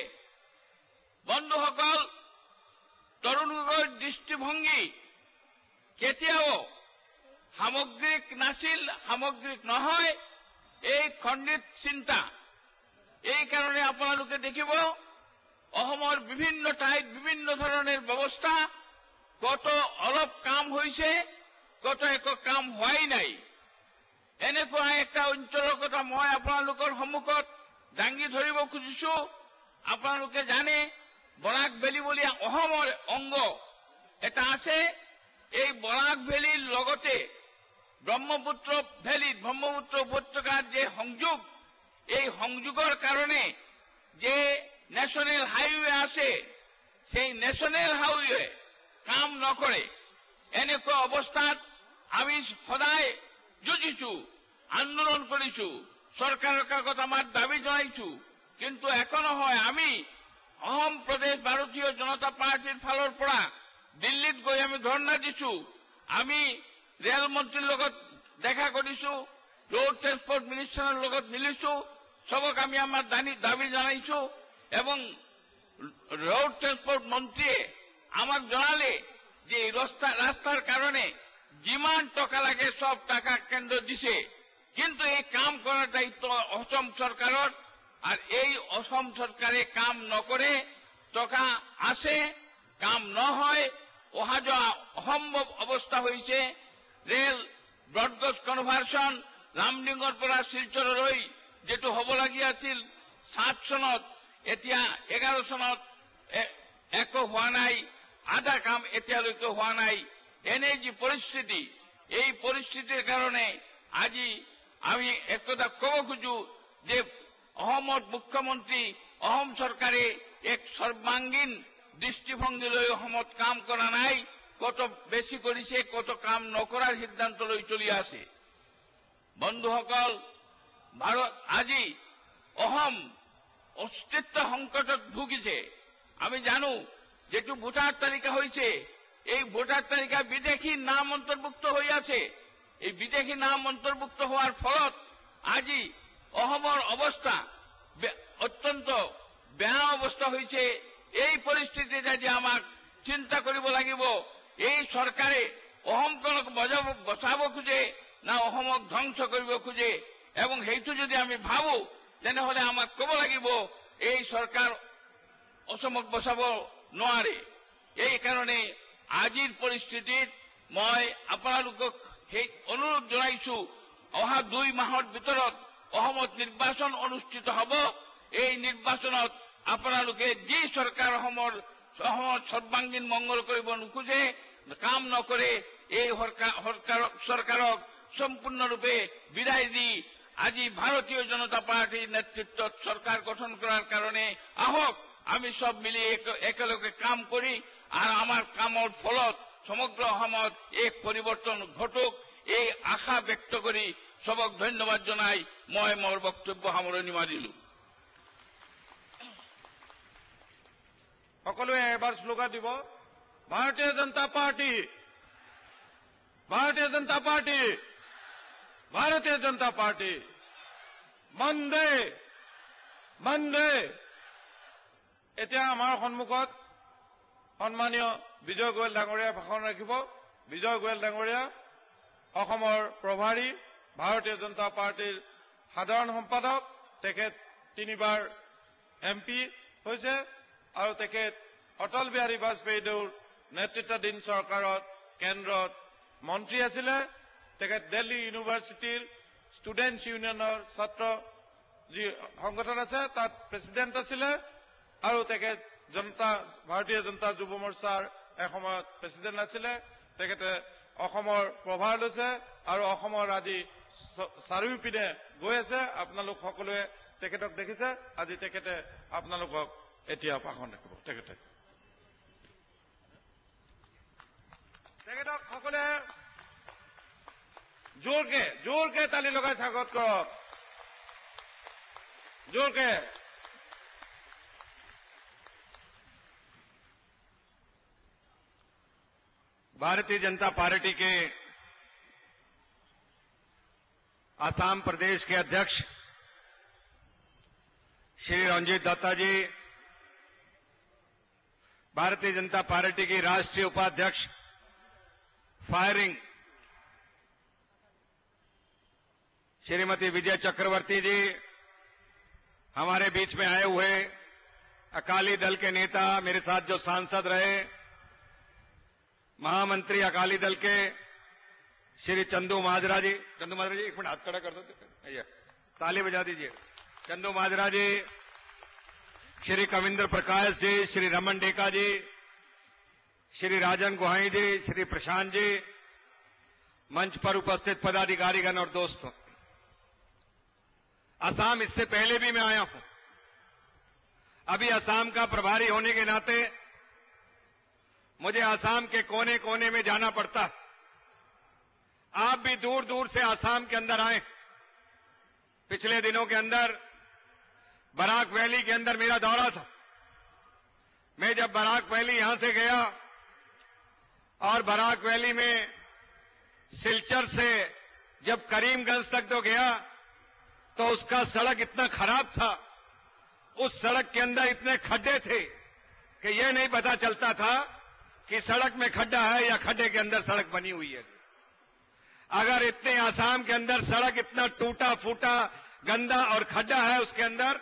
বন্ধুসকল, তৰুণ গগৈৰ দৃষ্টিভংগী কেতিয়াও সামগ্ৰিক নাছিল, সামগ্ৰিক নহয়, এই খণ্ডিত চিন্তা। এই কাৰণে আপোনালোকে দেখিব অসমৰ বিভিন্ন ঠাইত বিভিন্ন ধৰণৰ ব্যৱস্থা, কত অলপ কাম হৈছে, কত একো কাম হোৱাই নাই। এনেকুৱা একটা অঞ্চলৰ কথা মই আপোনালোকৰ সন্মুখত দাঙি ধৰিব খুজিছো। আপোনালোকে জানে বৰাক ভেলী বুলি অসমৰ অংগ এটা আছে। এই বৰাক ভেলীৰ লগতে ব্ৰহ্মপুত্ৰ ভেলীত ব্ৰহ্মপুত্ৰ উপত্যকাৰ যে সংযোগ, এই সংযোগৰ কাৰণে যে ন্যাশনাল হাইৱে আছে সেই ন্যাশনাল হাইৱে কাম নকৰে। এনেকুৱা অৱস্থাত আমি সদায় যুঁজিছো, আন্দোলন কৰিছো, চৰকাৰৰ কাগজ আমাৰ দাবী জনাইছো। কিন্তু একো নহয়, আমি অসম প্ৰদেশ ভাৰতীয় জনতা পাৰ্টিৰ ফালৰ পৰা দিল্লীত গৈ আমি ধৰ্ণা দিছো। আমি ৰেল মন্ত্ৰীৰ লগত দেখা কৰিছো, ৰোড ট্ৰেন্সপৰ্ট মিনিষ্টাৰৰ লগত মিলিছো, সবক আমি আমার দাবি জানাইছো এবং রোড ট্রান্সপোর্ট মন্ত্রী আমাক জনালে যে রাস্তার কারণে যিমান টাকা লাগে সব টাকা কেন্দ্র দিছে, কিন্তু এই কাম করার দায়িত্ব অসম সরকারের। আর এই অসম সরকারে কাম নকরে টাকা আসে, কাম ন হয়, অহা যাওয়া অসম্ভব অবস্থা হয়েছে। রেল ব্রডগেজ কনভার্সন লামডিঙৰ পৰা শিলচৰলৈ যেটো হ'ব লাগি আছিল 7 চনত, এতিয়া 11 চনত একো হোৱা নাই, আধা কাম এতিয়ালৈকে হোৱা নাই। এনে যে পৰিস্থিতি, এই পৰিস্থিতিৰ কাৰণে আজি আমি একথা ক'ব খোজো যে অসমত মুখ্যমন্ত্ৰী অসম চৰকাৰে এক সৰ্বাংগীন দৃষ্টিভংগী লৈ অসমত কাম কৰা নাই, কত বেশি করেছে, কত কাম নকরার সিদ্ধান্ত লৈ চলি আছে। বন্ধুসকল, ভারত আজি অসম অস্তিত্ব সংকটত ভুগিছে। আমি জানো যেটু ভোটার তালিকা হয়েছে, এই ভোটার তালিকা বিদেশী নাম অন্তর্ভুক্ত হয়ে আছে। এই বিদেশী নাম অন্তর্ভুক্ত হওয়ার ফলত আজি অসমৰ অবস্থা অত্যন্ত বেয়া অবস্থা হয়েছে। এই পৰিস্থিতিতে আজি আমাক চিন্তা কৰিব লাগিব, এই চৰকাৰে অসমখনক বচাব খোজে না অসমক ধ্বংস কৰিব খোজে। এবং সেইটো যদি আমি ভাবো তেনেহলে আমাক ক'ব লাগিব এই চৰকাৰ অসমক বচাব নোৱাৰে। এই কাৰণে আজিৰ পৰিস্থিতিত মই আপোনালোকক সেই অনুৰোধ জনাইছো, অহা 2 মাহৰ ভিতৰত অসমত নিৰ্বাচন অনুষ্ঠিত হ'ব। এই নিৰ্বাচনত আপোনালোকে যি চৰকাৰ অসমৰ সৰ্বাংগীন মংগল কৰিব নোখোজে, কাম নকৰে, এই চৰকাৰক সম্পূৰ্ণৰূপে বিদায় দি আজি ভাৰতীয় জনতা পাৰ্টিৰ নেতৃত্বত চৰকাৰ গঠন কৰাৰ কাৰণে আহক আমি সব মিলি একেলগে কাম কৰি আৰ আমাৰ কামৰ ফলত সমগ্ৰ অসমত এক পৰিবৰ্তন ঘটুক, এই আশা ব্যক্ত কৰি সবক ধন্যবাদ জনাই মই মোৰ বক্তব্য সামৰণি মাৰিলো। সকলোৱে এবাৰ শ্লোগান দিব, ভাৰতীয় জনতা পাৰ্টি, ভাৰতীয় জনতা পাৰ্টি, ভাৰতীয় জনতা পাৰ্টি, বন্দে বন্দে। এতিয়া আমাৰ সন্মুখত সন্মানীয় বিজয় গোয়েল ডাঙৰীয়া ভাষণ ৰাখিব। বিজয় গোয়েল ডাঙৰীয়া অসমৰ প্ৰভাৰী, ভাৰতীয় জনতা পাৰ্টিৰ সাধাৰণ সম্পাদক, তেখেত 3 বাৰ MP হৈছে আৰু তেখেত অটল বিহাৰী বাজপেয়ীৰ নেতৃত্বাধীন চৰকাৰত কেন্দ্ৰত মন্ত্ৰী আছিলে। তেখেত দিল্লী ইউনিভাৰ্চিটিৰ ষ্টুডেণ্টছ ইউনিয়নৰ ছাত্ৰ যি সংগঠন আছে তাত প্ৰেচিডেণ্ট আছিলে আৰু তেখেত ভাৰতীয় জনতা যুৱ মৰ্চাৰ এসময়ত প্ৰেচিডেণ্ট আছিলে। তেখেতে অসমৰ প্ৰভাৰ লৈছে আৰু অসমৰ আজি চাৰিওপিনে গৈ আছে। আপোনালোক সকলোৱে তেখেতক দেখিছে। আজি তেখেতে আপোনালোকক এতিয়া ভাষণ ৰাখিব। তেখেতক সকলোৱে জোৰকে তালি লগাই স্বাগত কৰক, জোৰকে। भारतीय जनता पार्टी के असम प्रदेश के अध्यक्ष श्री रंजीत दत्ता जी, भारतीय जनता पार्टी की राष्ट्रीय उपाध्यक्ष फायरिंग श्रीमती विजय चक्रवर्ती जी, हमारे बीच में आए हुए अकाली दल के नेता, मेरे साथ जो सांसद रहे, महामंत्री अकाली दल के श्री चंदू माजरा जी, एक मिनट हाथ खड़ा कर दो, ताली बजा दीजिए। चंदू माजरा जी, श्री कविंद्र प्रकाश जी, श्री रमन डेका जी, श्री राजन गुहाई जी, श्री प्रशांत जी, मंच पर उपस्थित पदाधिकारीगण और दोस्तों, असम इससे पहले भी मैं आया हूं। अभी असम का प्रभारी होने के नाते मुझे असम के कोने कोने में जाना पड़ता। आप भी दूर दूर से असम के अंदर आए। पिछले दिनों के अंदर बराक वैली के अंदर मेरा दौरा था। मैं जब बराक वैली यहां से गया और बराक वैली में सिलचर से जब करीमगंज तक तो गया तो उसका सड़क इतना खराब था, उस सड़क के अंदर इतने खड्डे थे कि यह नहीं पता चलता था कि सड़क में खड्डा है या खड्डे के अंदर सड़क बनी हुई है। अगर इतने आसाम के अंदर सड़क इतना टूटा फूटा गंदा और खड्डा है, उसके अंदर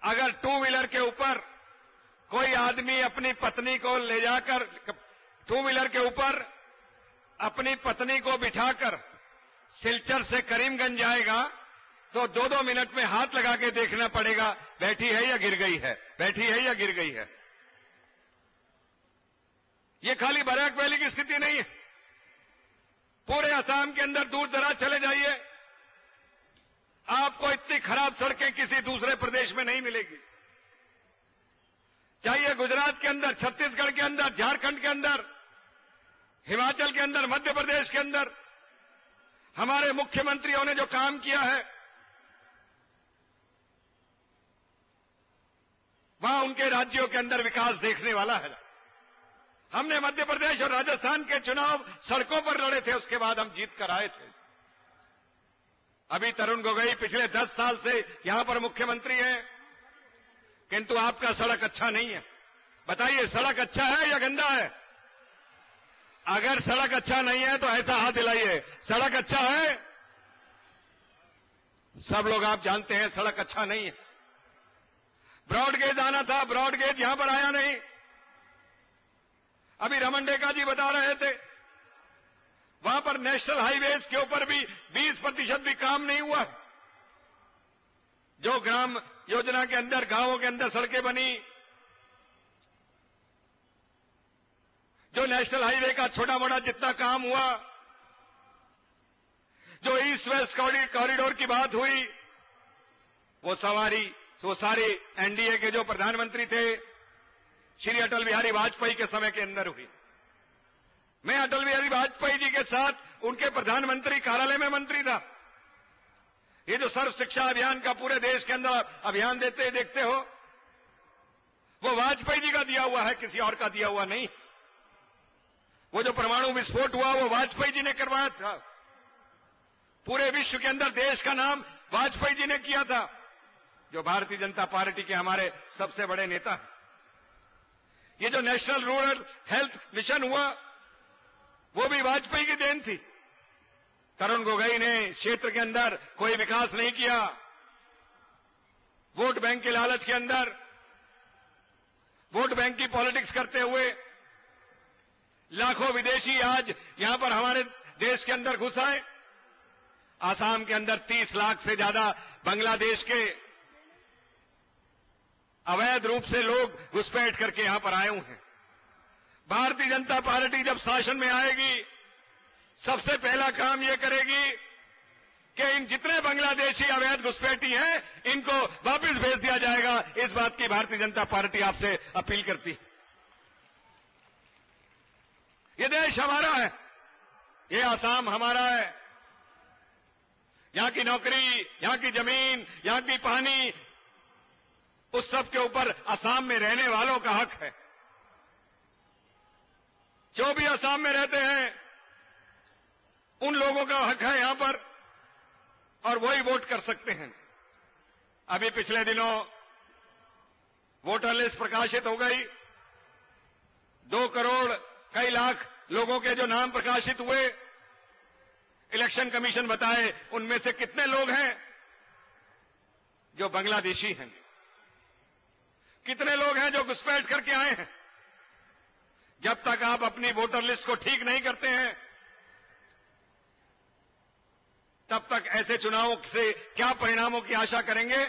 अगर टू व्हीलर के ऊपर कोई आदमी अपनी पत्नी को ले जाकर, टू व्हीलर के ऊपर अपनी पत्नी को बिठाकर सिलचर से करीमगंज जाएगा तो 2-2 मिनट में हाथ लगा के देखना पड़ेगा बैठी है या गिर गई है, बैठी है या गिर गई है। ये खाली बराक वैली की स्थिति नहीं है, पूरे असम के अंदर दूर दराज चले जाइए, आपको इतनी खराब सड़कें किसी दूसरे प्रदेश में नहीं मिलेगी। चाहिए गुजरात के अंदर, छत्तीसगढ़ के अंदर, झारखंड के अंदर, हिमाचल के अंदर, मध्य प्रदेश के अंदर, हमारे मुख्यमंत्रियों ने जो काम किया है वहां उनके राज्यों के अंदर विकास देखने वाला है। हमने मध्य प्रदेश और राजस्थान के चुनाव सड़कों पर लड़े थे, उसके बाद हम जीत कर आए थे। अभी तरुण गोगोई पिछले 10 साल से यहां पर मुख्यमंत्री हैं, किंतु आपका सड़क अच्छा नहीं है। बताइए सड़क अच्छा है या गंदा है? अगर सड़क अच्छा नहीं है तो ऐसा हाथ हिलाइए, सड़क अच्छा है? सब लोग आप जानते हैं सड़क अच्छा नहीं है। ब्रॉडगेज आना था, ब्रॉडगेज यहां पर आया नहीं। अभी रमन डेका जी बता रहे थे वहां पर नेशनल हाईवेज के ऊपर भी 20% भी काम नहीं हुआ। जो ग्राम योजना के अंदर गांवों के अंदर सड़कें बनी, जो नेशनल हाईवे का छोटा मोटा जितना काम हुआ, जो ईस्ट वेस्ट कॉरिडोर की बात हुई, वो सारे एनडीए के जो प्रधानमंत्री थे श्री अटल बिहारी वाजपेयी के समय के अंदर हुई। मैं अटल बिहारी वाजपेयी जी के साथ उनके प्रधानमंत्री कार्यालय में मंत्री था। ये जो सर्व शिक्षा अभियान का पूरे देश के अंदर अभियान देखते हो, वो वाजपेयी जी का दिया हुआ है, किसी और का दिया हुआ नहीं। वो जो परमाणु विस्फोट हुआ वो वाजपेयी जी ने करवाया था। पूरे विश्व के अंदर देश का नाम वाजपेयी जी ने किया था, जो भारतीय जनता पार्टी के हमारे सबसे बड़े नेता हैं। ये जो नेशनल रूरल हेल्थ मिशन हुआ वो भी वाजपेयी की देन थी। तरुण गोगोई ने क्षेत्र के अंदर कोई विकास नहीं किया। वोट बैंक के लालच के अंदर, वोट बैंक की पॉलिटिक्स करते हुए लाखों विदेशी आज यहां पर हमारे देश के अंदर घुस आए। आसाम के अंदर 30 लाख से ज्यादा बांग्लादेश के अवैध रूप से लोग घुसपैठ करके यहां पर आए हुए हैं। भारतीय जनता पार्टी जब शासन में आएगी सबसे पहला काम यह करेगी कि इन जितने बांग्लादेशी अवैध घुसपैठी हैं इनको वापस भेज दिया जाएगा। इस बात की भारतीय जनता पार्टी आपसे अपील करती। ये देश हमारा है, ये आसाम हमारा है। यहां की नौकरी, यहां की जमीन, यहां की पानी, उस सब के ऊपर आसाम में रहने वालों का हक है। जो भी आसाम में रहते हैं उन लोगों का हक है यहां पर, और वही वोट कर सकते हैं। अभी पिछले दिनों वोटर लिस्ट प्रकाशित हो गई। 2 करोड़ कई लाख लोगों के जो नाम प्रकाशित हुए, इलेक्शन कमीशन बताए उनमें से कितने लोग हैं जो बांग्लादेशी हैं, कितने लोग हैं जो घुसपैठ करके आए हैं। जब तक आप अपनी वोटर लिस्ट को ठीक नहीं करते हैं तब तक ऐसे चुनावों से क्या परिणामों की आशा करेंगे,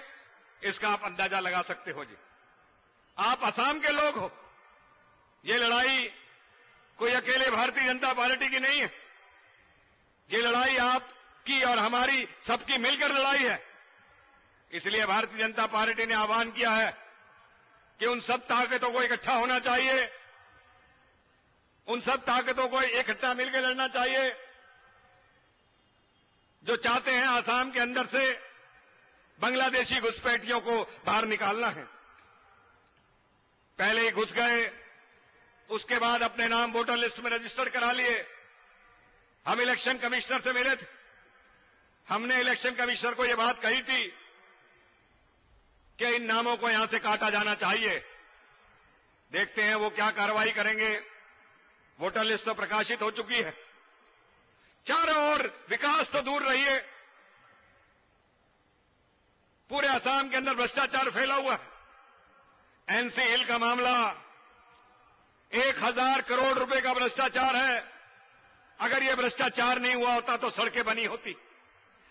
इसका आप अंदाजा लगा सकते हो जी। आप असम के लोग हो। ये लड़ाई कोई अकेले भारतीय जनता पार्टी की नहीं है, ये लड़ाई आपकी और हमारी सबकी मिलकर लड़ाई है। इसलिए भारतीय जनता पार्टी ने आह्वान किया है कि उन सब ताकतों को इकट्ठा होना चाहिए, उन सब ताकतों को इकट्ठा मिलकर लड़ना चाहिए जो चाहते हैं आसाम के अंदर से बांग्लादेशी घुसपैठियों को बाहर निकालना है। पहले ही घुस गए, उसके बाद अपने नाम वोटर लिस्ट में रजिस्टर करा लिए। हम इलेक्शन कमिश्नर से मिले थे, हमने इलेक्शन कमिश्नर को यह बात कही थी कि इन नामों को यहां से काटा जाना चाहिए। देखते हैं वो क्या कार्रवाई करेंगे। वोटर लिस्ट तो प्रकाशित हो चुकी है। चारों ओर विकास तो दूर रहिए, पूरे असम के अंदर भ्रष्टाचार फैला हुआ है। एनसी हिल का मामला 1000 करोड़ रुपए का भ्रष्टाचार है। अगर यह भ्रष्टाचार नहीं हुआ होता तो सड़कें बनी होती,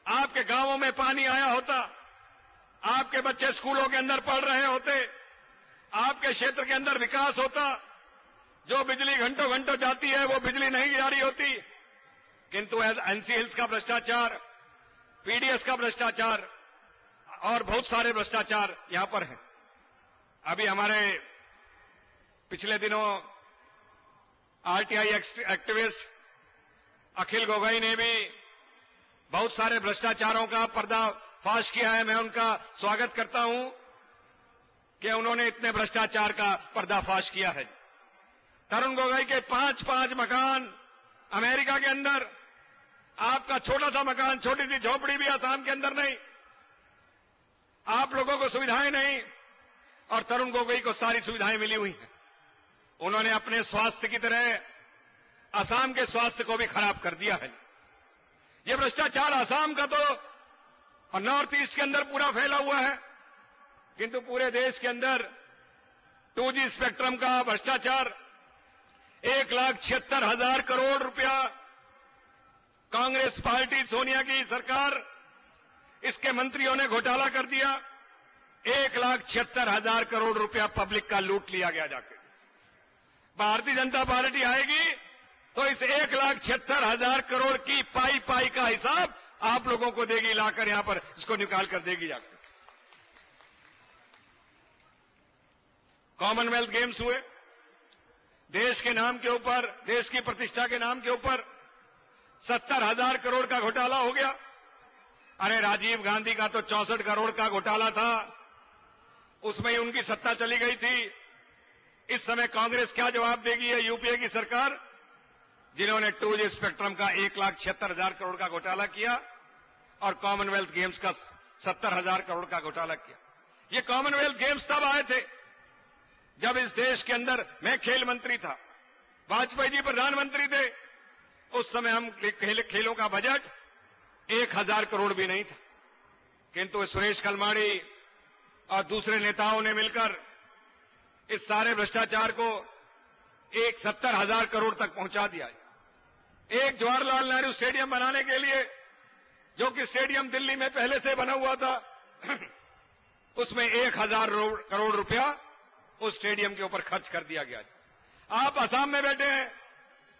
आपके गांवों में पानी आया होता, आपके बच्चे स्कूलों के अंदर पढ़ रहे होते, आपके क्षेत्र के अंदर विकास होता। जो बिजली घंटों घंटों जाती है वो बिजली नहीं जा रही होती। किंतु एनसी हिल्स का भ्रष्टाचार, पीडीएस का भ्रष्टाचार और बहुत सारे भ्रष्टाचार यहां पर हैं। अभी हमारे पिछले दिनों आरटीआई एक्टिविस्ट अखिल गोगोई ने भी बहुत सारे भ्रष्टाचारों का पर्दाफाश किया है। मैं उनका स्वागत करता हूं कि उन्होंने इतने भ्रष्टाचार का पर्दाफाश किया है। तरुण गोगोई के 5-5 मकान अमेरिका के अंदर, आपका छोटा सा मकान, छोटी सी झोपड़ी भी आसाम के अंदर नहीं, आप लोगों को सुविधाएं नहीं, और तरुण गोगोई को सारी सुविधाएं मिली हुई हैं। उन्होंने अपने स्वास्थ्य की तरह असम के स्वास्थ्य को भी खराब कर दिया है। यह भ्रष्टाचार असम का तो और नॉर्थ ईस्ट के अंदर पूरा फैला हुआ है, किंतु पूरे देश के अंदर 2G स्पेक्ट्रम का भ्रष्टाचार 1,76,000 करोड़ रुपया कांग्रेस पार्टी, सोनिया की सरकार, इसके मंत्रियों ने घोटाला कर दिया। 1,76,000 करोड़ रुपया पब्लिक का लूट लिया गया जाकर। भारतीय जनता पार्टी आएगी तो इस 1,76,000 करोड़ की पाई का हिसाब आप लोगों को देगी, लाकर यहां पर इसको निकाल कर देगी जाकर। कॉमनवेल्थ गेम्स हुए, देश के नाम के ऊपर, देश की प्रतिष्ठा के नाम के ऊपर 70,000 करोड़ का घोटाला हो गया। अरे राजीव गांधी का तो 64 करोड़ का घोटाला था, उसमें ही उनकी सत्ता चली गई थी। इस समय कांग्रेस क्या जवाब देगी? है यूपीए की सरकार, जिन्होंने 2G स्पेक्ट्रम का 1,76,000 करोड़ का घोटाला किया और कॉमनवेल्थ गेम्स का 70,000 करोड़ का घोटाला किया। ये कॉमनवेल्थ गेम्स तब आए थे जब इस देश के अंदर मैं खेल मंत्री था, वाजपेयी जी प्रधानमंत्री थे। उस समय हम खेलों का बजट 1,000 करोड़ भी नहीं था, किंतु सुरेश कलमाड़ी और दूसरे नेताओं ने मिलकर इस सारे भ्रष्टाचार को 70,000 करोड़ तक पहुंचा दिया। एक जवाहरलाल नेहरू स्टेडियम बनाने के लिए, जो कि स्टेडियम दिल्ली में पहले से बना हुआ था, उसमें 1,000 करोड़ रुपया उस स्टेडियम के ऊपर खर्च कर दिया गया। आप असम में बैठे हैं,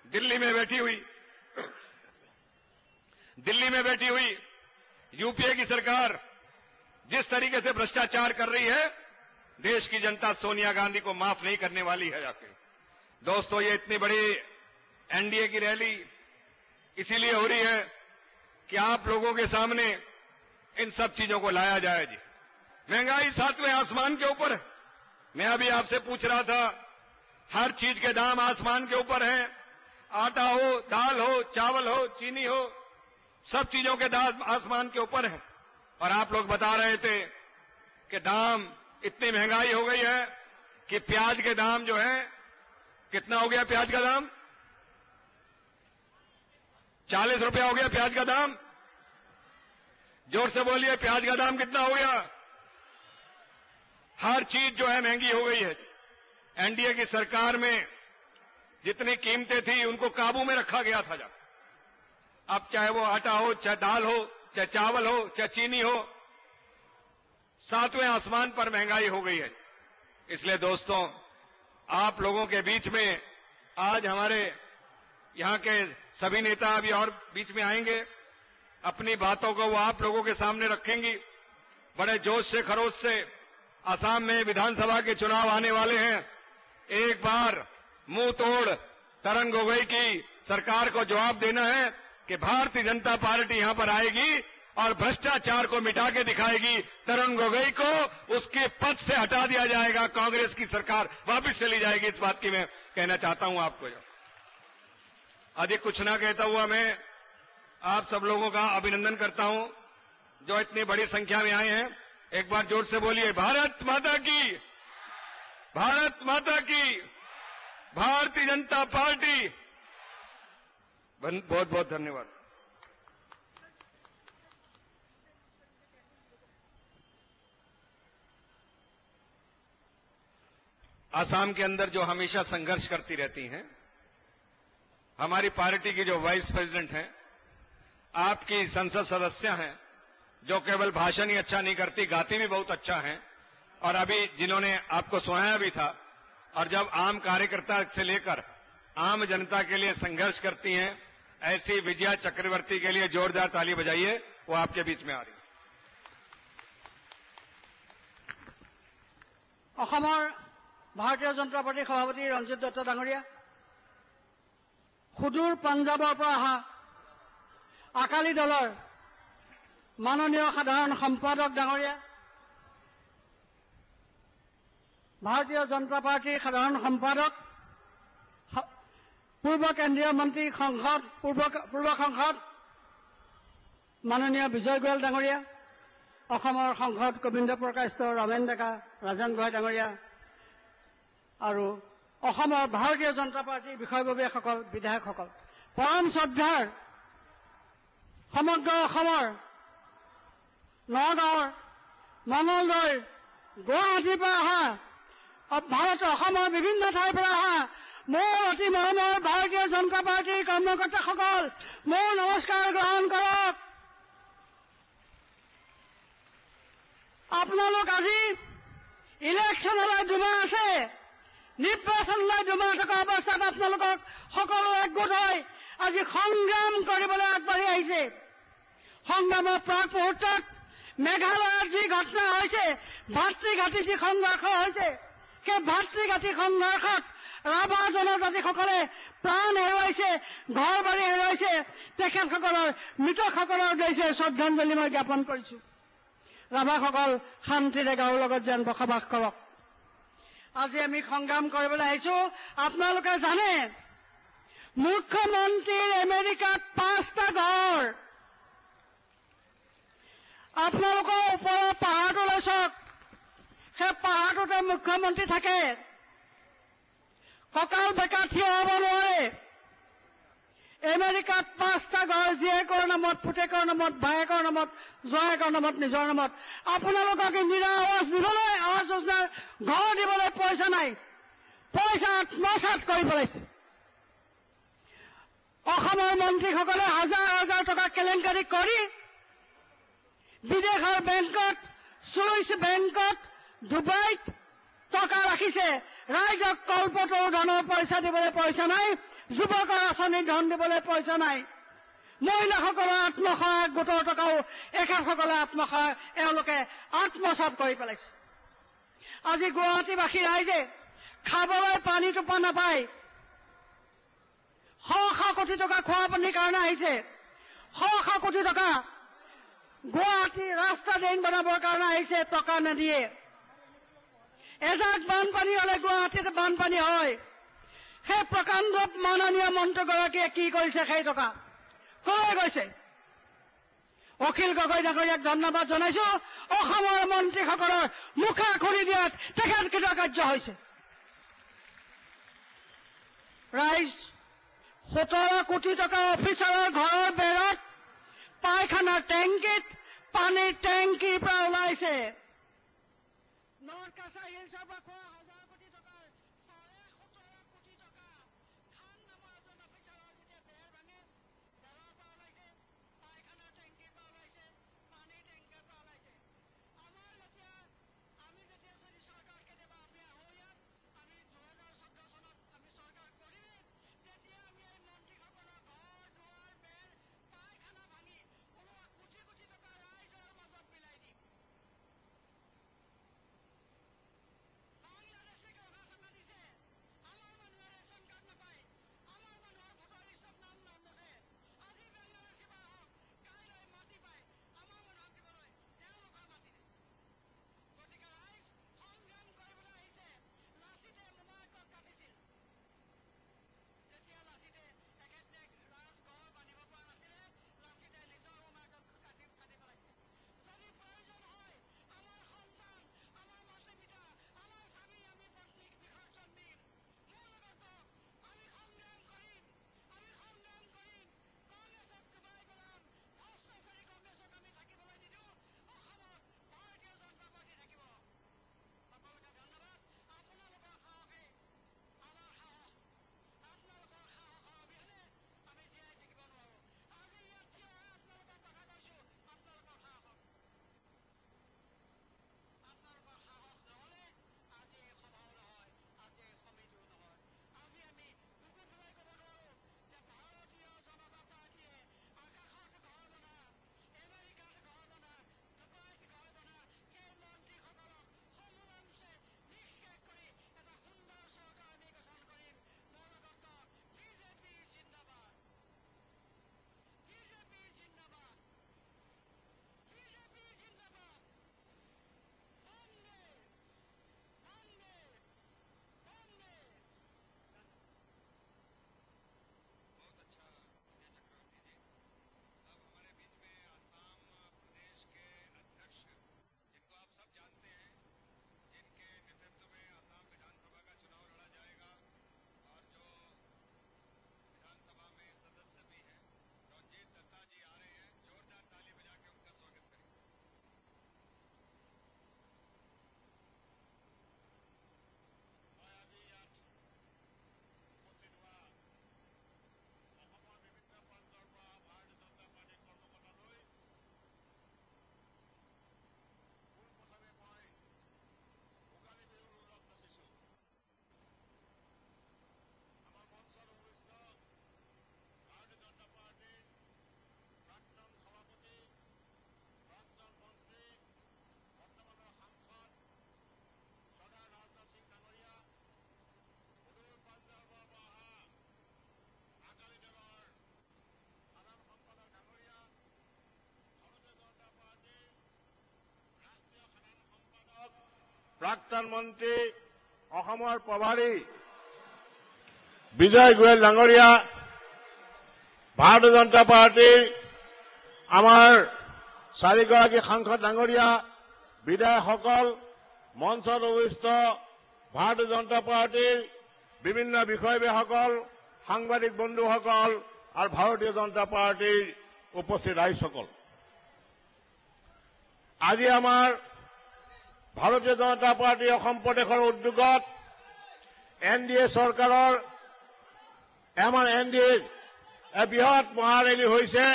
दिल्ली में बैठी हुई यूपीए की सरकार जिस तरीके से भ्रष्टाचार कर रही है, देश की जनता सोनिया गांधी को माफ नहीं करने वाली है जाके। दोस्तों, ये इतनी बड़ी एनडीए की रैली इसीलिए हो रही है कि आप लोगों के सामने इन सब चीजों को लाया जाए। जी, महंगाई 7वें आसमान के ऊपर है। मैं अभी आपसे पूछ रहा था, हर चीज के दाम आसमान के ऊपर हैं। आटा हो, दाल हो, चावल हो, चीनी हो, सब चीजों के दाम आसमान के ऊपर हैं। और आप लोग बता रहे थे कि दाम, इतनी महंगाई हो गई है कि प्याज के दाम जो है, कितना हो गया प्याज का दाम? 40 रुपया हो गया प्याज का दाम। जोर से बोलिए, प्याज का दाम कितना हो गया? हर चीज जो है महंगी हो गई है। एनडीए की सरकार में जितनी कीमतें थी उनको काबू में रखा गया था। अब चाहे वो आटा हो, चाहे दाल हो, चाहे चावल हो, चाहे चीनी हो, 7वें आसमान पर महंगाई हो गई है। इसलिए दोस्तों, आप लोगों के बीच में आज हमारे यहां के सभी नेता अभी और बीच में आएंगे, अपनी बातों को वो आप लोगों के सामने रखेंगी। बड़े जोश से, खरोश से असम में विधानसभा के चुनाव आने वाले हैं। एक बार मुंह तोड़ तरुण गोगोई की सरकार को जवाब देना है कि भारतीय जनता पार्टी यहां पर आएगी और भ्रष्टाचार को मिटा के दिखाएगी। तरुण गोगोई को उसके पद से हटा दिया जाएगा, कांग्रेस की सरकार वापस चली जाएगी। इस बात की मैं कहना चाहता हूं आपको। अधिक कुछ ना कहता हुआ मैं आप सब लोगों का अभिनंदन करता हूं जो इतनी बड़ी संख्या में आए हैं। एक बार जोर से बोलिए, भारत माता की, भारत माता की, भारतीय जनता पार्टी। बहुत बहुत धन्यवाद। आसाम के अंदर जो हमेशा संघर्ष करती रहती हैं, हमारी पार्टी की जो वाइस प्रेसिडेंट हैं, आपकी संसद सदस्य हैं, जो केवल भाषण ही अच्छा नहीं करती, गाती भी बहुत अच्छा हैं, और अभी जिन्होंने आपको सुनाया भी था, और जब आम कार्यकर्ता से लेकर आम जनता के लिए संघर्ष करती हैं, ऐसी विजया चक्रवर्ती के लिए जोरदार ताली बजाइए, वो आपके बीच में आ रही है। ভাৰতীয় জনতা পাৰ্টীৰ সভাপতি ৰঞ্জিত দত্ত ডাঙৰীয়া, সুদূৰ পাঞ্জাবৰ পৰা অহা আকালি দলৰ মাননীয় সাধাৰণ সম্পাদক ডাঙৰীয়া, ভাৰতীয় জনতা পাৰ্টীৰ সাধাৰণ সম্পাদক, পূৰ্ব কেন্দ্ৰীয় মন্ত্ৰী সংসদ পূৰ্ব সংসদ মাননীয় বিজয় গোয়েল ডাঙৰীয়া, অসমৰ সংসদ গোবিন্দ প্ৰকাশ ৰমেন ডেকা, ৰাজেন গোহাঁই ডাঙৰীয়া আৰু অসমৰ ভাৰতীয় জনতা পাৰ্টীৰ বিষয়ববীয়াসকল, বিধায়কসকল, পৰম শ্ৰদ্ধাৰ সমগ্ৰ অসমৰ নগাঁৱৰ, মঙলদৈৰ, গুৱাহাটীৰ পৰা অহা, ভাৰতৰ অসমৰ বিভিন্ন ঠাইৰ পৰা অহা মোৰ অতি মৰমৰ ভাৰতীয় জনতা পাৰ্টীৰ কৰ্মকৰ্তাসকল, মোৰ নমস্কাৰ গ্ৰহণ কৰক। আপোনালোক আজি ইলেকশ্যনলৈ দুমাহ আছে, নিৰ্বাচনলৈ দুমাহ থকা অৱস্থাত আপোনালোকক সকলো একগোট হৈ আজি সংগ্ৰাম কৰিবলৈ আগবাঢ়ি আহিছে। সংগ্ৰামৰ প্ৰাক মুহূৰ্তত মেঘালয়ত যি ঘটনা হৈছে, ভাতৃঘাতী যি সংঘৰ্ষ হৈছে, সেই ভাতৃঘাতী সংঘৰ্ষত ৰাভা জনজাতিসকলে প্ৰাণ হেৰুৱাইছে, ঘৰ বাৰী হেৰুৱাইছে। তেখেতসকলৰ মৃতকসকলৰ উদ্দেশ্যে শ্ৰদ্ধাঞ্জলি মই জ্ঞাপন কৰিছো। ৰাভাসকল শান্তিৰে গাঁৱৰ লগত যেন বসবাস কৰক। আজি আমি সংগ্ৰাম কৰিবলৈ আহিছো। আপোনালোকে জানে মুখ্যমন্ত্ৰীৰ আমেৰিকাত 5টা ঘৰ। আপোনালোকৰ ওপৰৰ পাহাৰটোলৈ চাওক, সেই পাহাৰটোতে মুখ্যমন্ত্ৰী থাকে। কঁকাল বেকা থিয় হ'ব নোৱাৰে। আমেৰিকাত 5টা ঘৰ, জীয়েকৰ নামত, পুতেকৰ নামত, ভায়েকৰ নামত, জয়েকৰ নামত, নিজৰ নামত। আপোনালোকক ইন্দিৰা আৱাস দিবলৈ, আৱাস যোজনাৰ ঘৰ দিবলৈ পইচা নাই, পইচা আত্মসাৎ কৰি পেলাইছে। অসমৰ মন্ত্ৰীসকলে হাজাৰ হাজাৰ টকা কেলেংকাৰী কৰি বিদেশৰ বেংকত, চুইচ বেংকত, ডুবাইত টকা ৰাখিছে। ৰাইজক কল্পতৰু ধনৰ পইচা দিবলৈ পইচা নাই, যুৱকৰ আঁচনিৰ ধন দিবলৈ পইচা নাই। মহিলাসকলৰ আত্মসহায়ক গোটৰ টকাও এখেতসকলে এওঁলোকে আত্মসাৎ কৰি পেলাইছে। আজি গুৱাহাটীবাসী ৰাইজে খাবলৈ পানী টোপা নাপায়। শ কোটি টকা খোৱা পানীৰ কাৰণে আহিছে, শ কোটি টকা গুৱাহাটী ৰাস্তা ড্ৰেইন বনাবৰ কাৰণে আহিছে, টকা নিদিয়ে। এজাক বানপানী হলে গুৱাহাটীত বানপানী হয়। সেই প্ৰকাণ্ড মাননীয় মন্ত্ৰীগৰাকীয়ে কি কৰিছে? সেই টকা কলৈ গৈছে? অখিল গগৈ ডাঙৰীয়াক ধন্যবাদ জনাইছো। অসমৰ মন্ত্ৰীসকলৰ মুখা খুলি দিয়াত তেখেত কৃতকাৰ্য হৈছে। ৰাইজ 17 কোটি টকা অফিচাৰৰ ঘৰৰ বেৰত, পায়খানাৰ টেংকিত, পানীৰ টেংকিৰ পৰা ওলাইছে। নৰ্থ কাছাৰ হিলছৰ পৰা খোৱা 1000 কোটি টকাৰ 17.5 কোটি টকা খান নামৰ এজন অফিচাৰৰ যেতিয়া বেৰ ভাঙে, বেৰৰ পৰা ওলাইছে, পায়খানাৰ টেংকিৰ পৰা ওলাইছে, পানীৰ টেংকিৰ পৰা ওলাইছে। আমি যেতিয়া যদি চৰকাৰ কেতিয়াবা আমি আহোঁ ইয়াত, আমি 2014 চনত আমি চৰকাৰ কৰিমেই, তেতিয়া আমি এই মন্ত্ৰীসকলৰ ঘৰ দুৱাৰ বেৰ পায়খানা ভাঙি ওলোৱা কোটি কোটি টকা ৰাইজৰ মাজত বিলাই দিম। প্ৰাক্তন মন্ত্ৰী অসমৰ প্ৰভাৰী বিজয় গোয়েল ডাঙৰীয়া, ভাৰতীয় জনতা পাৰ্টীৰ আমাৰ 4গৰাকী সাংসদ ডাঙৰীয়া, বিধায়কসকল, মঞ্চত উপস্থিত ভাৰতীয় জনতা পাৰ্টীৰ বিভিন্ন বিষয়ববীয়াসকল, সাংবাদিক বন্ধুসকল আৰু ভাৰতীয় জনতা পাৰ্টীৰ উপস্থিত ৰাইজসকল, আজি আমাৰ ভাৰতীয় জনতা পাৰ্টী অসম প্ৰদেশৰ উদ্যোগত NDA চৰকাৰৰ আমাৰ NDAৰ বৃহৎ মহাৰেলী হৈছে।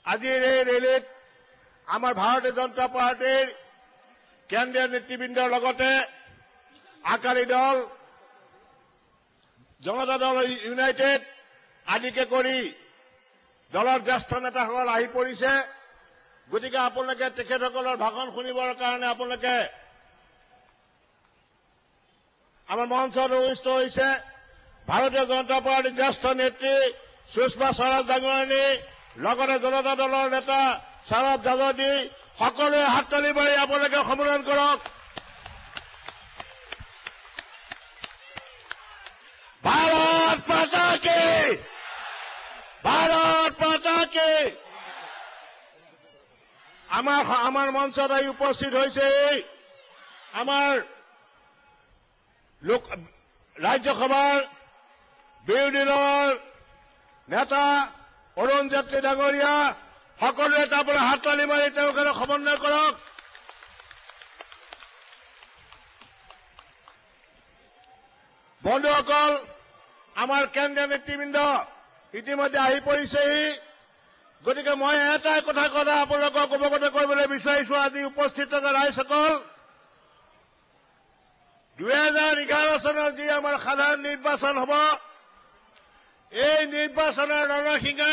আজিৰ এই ৰেলীত আমাৰ ভাৰতীয় জনতা পাৰ্টীৰ কেন্দ্ৰীয় নেতৃবৃন্দৰ লগতে আকালি দল, জনতা দল ইউনাইটেড আদিকে কৰি দলৰ জ্যেষ্ঠ নেতাসকল আহি পৰিছে। গতিকে আপোনালোকে তেখেতসকলৰ ভাষণ শুনিবৰ কাৰণে আপোনালোকে আমাৰ মঞ্চত উপস্থিত হৈছে। ভাৰতীয় জনতা পাৰ্টীৰ জ্যেষ্ঠ নেত্ৰী সুষমা স্বৰাজ ডাঙৰীয়ানী, লগতে জনতা দলৰ নেতা শৰদ যাদৱজী, সকলোৱে হাততালি মাৰি আপোনালোকে সম্বোধন কৰক। ভাৰত মাতা কি, ভাৰত মাতা কি। আমাৰ মঞ্চত আহি উপস্থিত হৈছে আমাৰ ৰাজ্যসভাৰ বিৰোধী দলৰ নেতা অৰুণ জেটলী ডাঙৰীয়া, সকলোৱে তাৰপৰা হাততালি মাৰি তেওঁলোকক সমন্বয় কৰক। বন্ধুসকল, আমাৰ কেন্দ্ৰীয় নেতৃবৃন্দ ইতিমধ্যে আহি পৰিছেহি। গতিকে মই এটাই কথা আপোনালোকক অৱগত কৰিবলৈ বিচাৰিছো। আজি উপস্থিত থকা ৰাইজসকল, 2011 চনৰ যি আমাৰ সাধাৰণ নিৰ্বাচন হ'ব, এই নিৰ্বাচনৰ ৰণসিঙা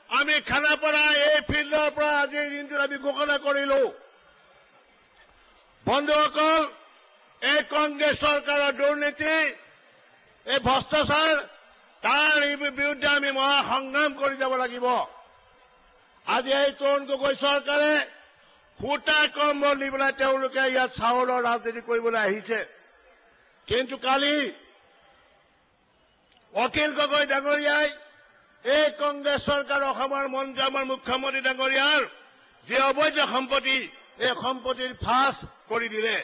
আমি খানাপাৰা এই ফিল্ডৰ পৰা আজিৰ দিনটোত আমি ঘোষণা কৰিলো। বন্ধুসকল, এই কংগ্ৰেছ চৰকাৰৰ দুৰ্নীতি, এই ভ্ৰষ্টাচাৰ, তাৰ বিৰুদ্ধে আমি মহা সংগ্ৰাম কৰি যাব লাগিব। আজি এই তৰুণ গগৈ চৰকাৰে সূতা কম্বল দি পেলাই তেওঁলোকে ইয়াত চাউলৰ ৰাজনীতি কৰিবলৈ আহিছে। কিন্তু কালি অখিল গগৈ ডাঙৰীয়াই এই কংগ্ৰেছ চৰকাৰ অসমৰ মন্ত্ৰী, আমাৰ মুখ্যমন্ত্ৰী ডাঙৰীয়াৰ যি অবৈধ সম্পত্তি, এই সম্পত্তিৰ ফাঁচ কৰি দিলে।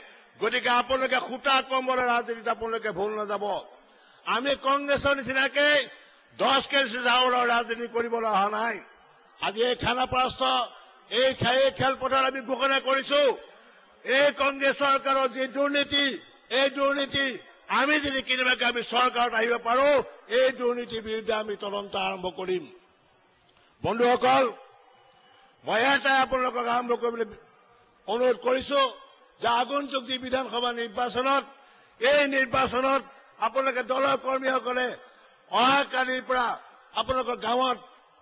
গতিকে আপোনালোকে সূতা কম্বলৰ ৰাজনীতিত আপোনালোকে ভুল নাযাব। আমি কংগ্ৰেছৰ নিচিনাকে 10 কেজি চাউলৰ ৰাজনীতি কৰিবলৈ অহা নাই। আজি এই খানাপাৰাস্থ এই খেলপথাৰ আমি ঘোষণা কৰিছো। এই কংগ্ৰেছ চৰকাৰৰ যি দুৰ্নীতি, এই দুৰ্নীতি আমি যদি কেনেবাকে আমি চৰকাৰত আহিব পাৰো, এই দুৰ্নীতিৰ বিৰুদ্ধে আমি তদন্ত আৰম্ভ কৰিম। বন্ধুসকল, মই এটাই আপোনালোকক আৰম্ভ কৰিবলৈ অনুৰোধ কৰিছো যে আগন্তুক যি বিধানসভা নিৰ্বাচনত, এই নিৰ্বাচনত আপোনালোকে দলৰ কৰ্মীসকলে অহাকালিৰ পৰা আপোনালোকৰ গাঁৱত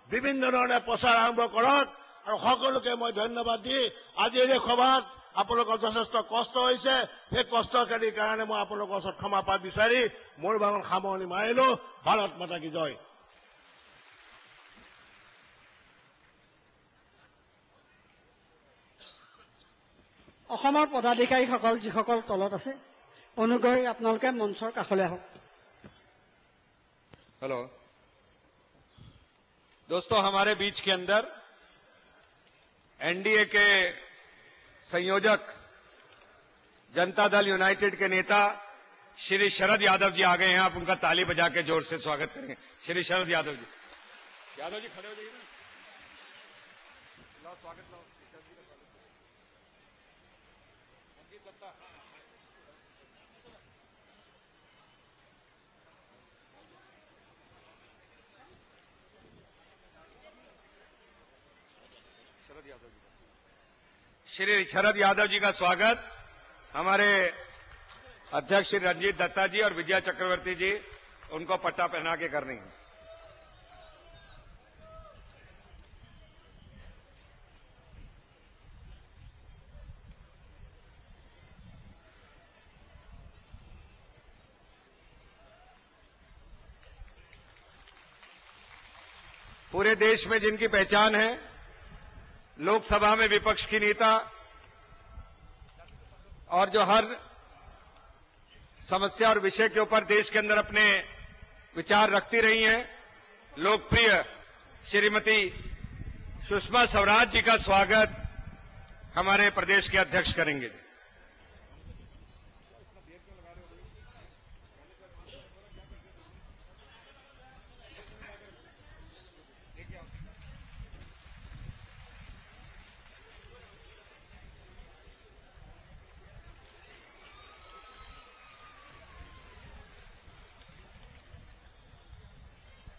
বিভিন্ন ধৰণে প্ৰচাৰ আৰম্ভ কৰক। আৰু সকলোকে মই ধন্যবাদ দি আজিৰ এই সভাত আপোনালোকৰ যথেষ্ট কষ্ট হৈছে। সেই কষ্টকাৰীৰ কাৰণে মই আপোনালোকৰ ওচৰত ক্ষমা প্ৰাৰ্থনা বিচাৰি মোৰ ভাষণ সামৰণি মাৰিলো। ভাৰত মাতা কি জয়। অসমৰ পদাধিকাৰীসকল যিসকল তলত আছে, অনুগ্ৰহ কৰি আপোনালোকে মঞ্চৰ কাষলৈ আহক। हेलो दोस्तों, हमारे बीच के अंदर एनडीए के संयोजक जनता दल यूनाइटेड के नेता श्री शरद यादव जी आ गए हैं। आप उनका ताली बजा के जोर से स्वागत करेंगे। श्री शरद यादव जी, यादव जी खड़े हो जाइए ना, लो स्वागत लो। श्री शरद यादव जी का स्वागत हमारे अध्यक्ष श्री रंजीत दत्ता जी और विजया चक्रवर्ती जी उनको पट्टा पहना के करनी है। पूरे देश में जिनकी पहचान है, लोकसभा में विपक्ष की नेता और जो हर समस्या और विषय के ऊपर देश के अंदर अपने विचार रखती रही हैं, लोकप्रिय श्रीमती सुषमा स्वराज जी का स्वागत हमारे प्रदेश के अध्यक्ष करेंगे।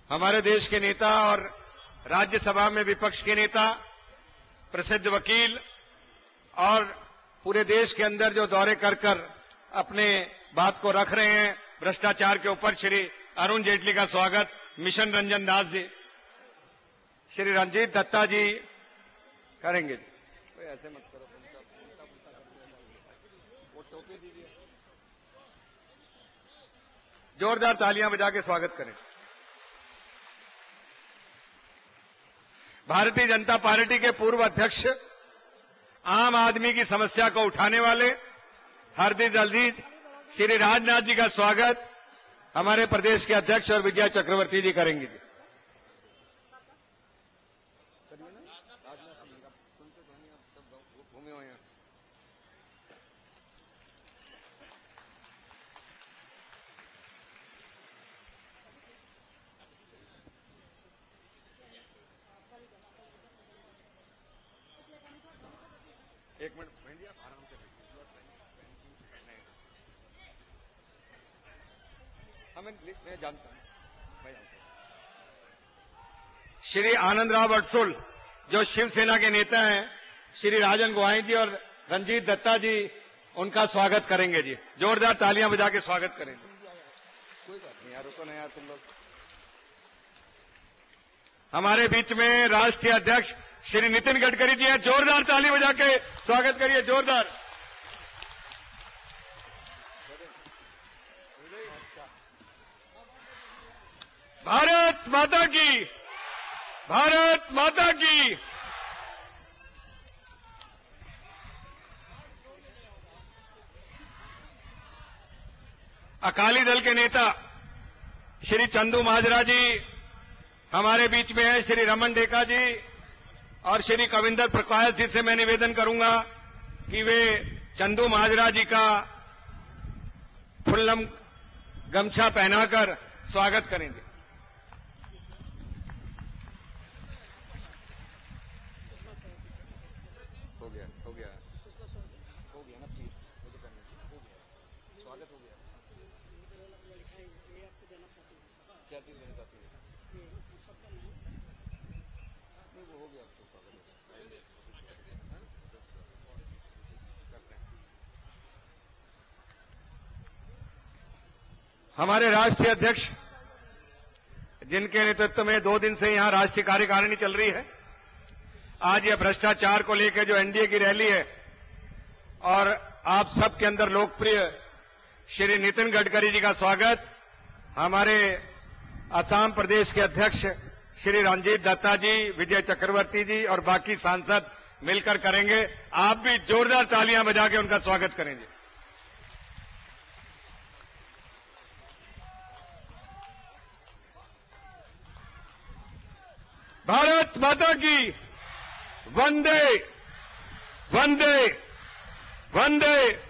हमारे देश के नेता और राज्यसभा में विपक्ष के नेता, प्रसिद्ध वकील और पूरे देश के अंदर जो दौरे कर कर अपने बात को रख रहे हैं भ्रष्टाचार के ऊपर, श्री अरुण जेटली का स्वागत मिशन रंजन दास जी, श्री रंजीत दत्ता जी करेंगे। कोई ऐसे मत करो, वो टोपी दीजिए, जोरदार तालियां बजा के स्वागत करें। भारतीय जनता पार्टी के पूर्व अध्यक्ष, आम आदमी की समस्या को उठाने वाले हरदीप दलजीत श्री राजनाथ जी का स्वागत हमारे प्रदेश के अध्यक्ष और विजय चक्रवर्ती जी करेंगे। एक मिनट भैया, आराम से मैं जानता हूं। श्री आनंदराव अडसुल जो शिवसेना के नेता हैं, श्री राजन गोहाई जी और रंजीत दत्ता जी उनका स्वागत करेंगे जी। जोरदार तालियां बजा के स्वागत करेंगे। कोई बात नहीं यार, रुको ना यार तुम लोग। हमारे बीच में राष्ट्रीय अध्यक्ष श्री नितिन गडकरी जी हैं, जोरदार ताली बजा के स्वागत करिए, जोरदार। भारत माता की, भारत माता की। अकाली दल के नेता श्री चंदू माजरा जी हमारे बीच में है, श्री रमन डेका जी और श्री कविंदर प्रकाश जी से मैं निवेदन करूंगा कि वे चंदू माजरा जी का फुल्लम गमछा पहनाकर स्वागत करेंगे। हो गया ना, प्लीज स्वागत हो गया। क्या चीज देना चाहती है? नहीं, वो हो गया। हमारे राष्ट्रीय अध्यक्ष, जिनके नेतृत्व में 2 दिन से यहां राष्ट्रीय कार्यकारिणी चल रही है, आज यह भ्रष्टाचार को लेकर जो एनडीए की रैली है और आप सबके अंदर लोकप्रिय श्री नितिन गडकरी जी का स्वागत हमारे असम प्रदेश के अध्यक्ष श्री रंजीत दत्ता जी, विजय चक्रवर्ती जी और बाकी सांसद मिलकर करेंगे। आप भी जोरदार तालियां बजा के उनका स्वागत करेंगे। भारत माता की, वंदे वंदे वंदे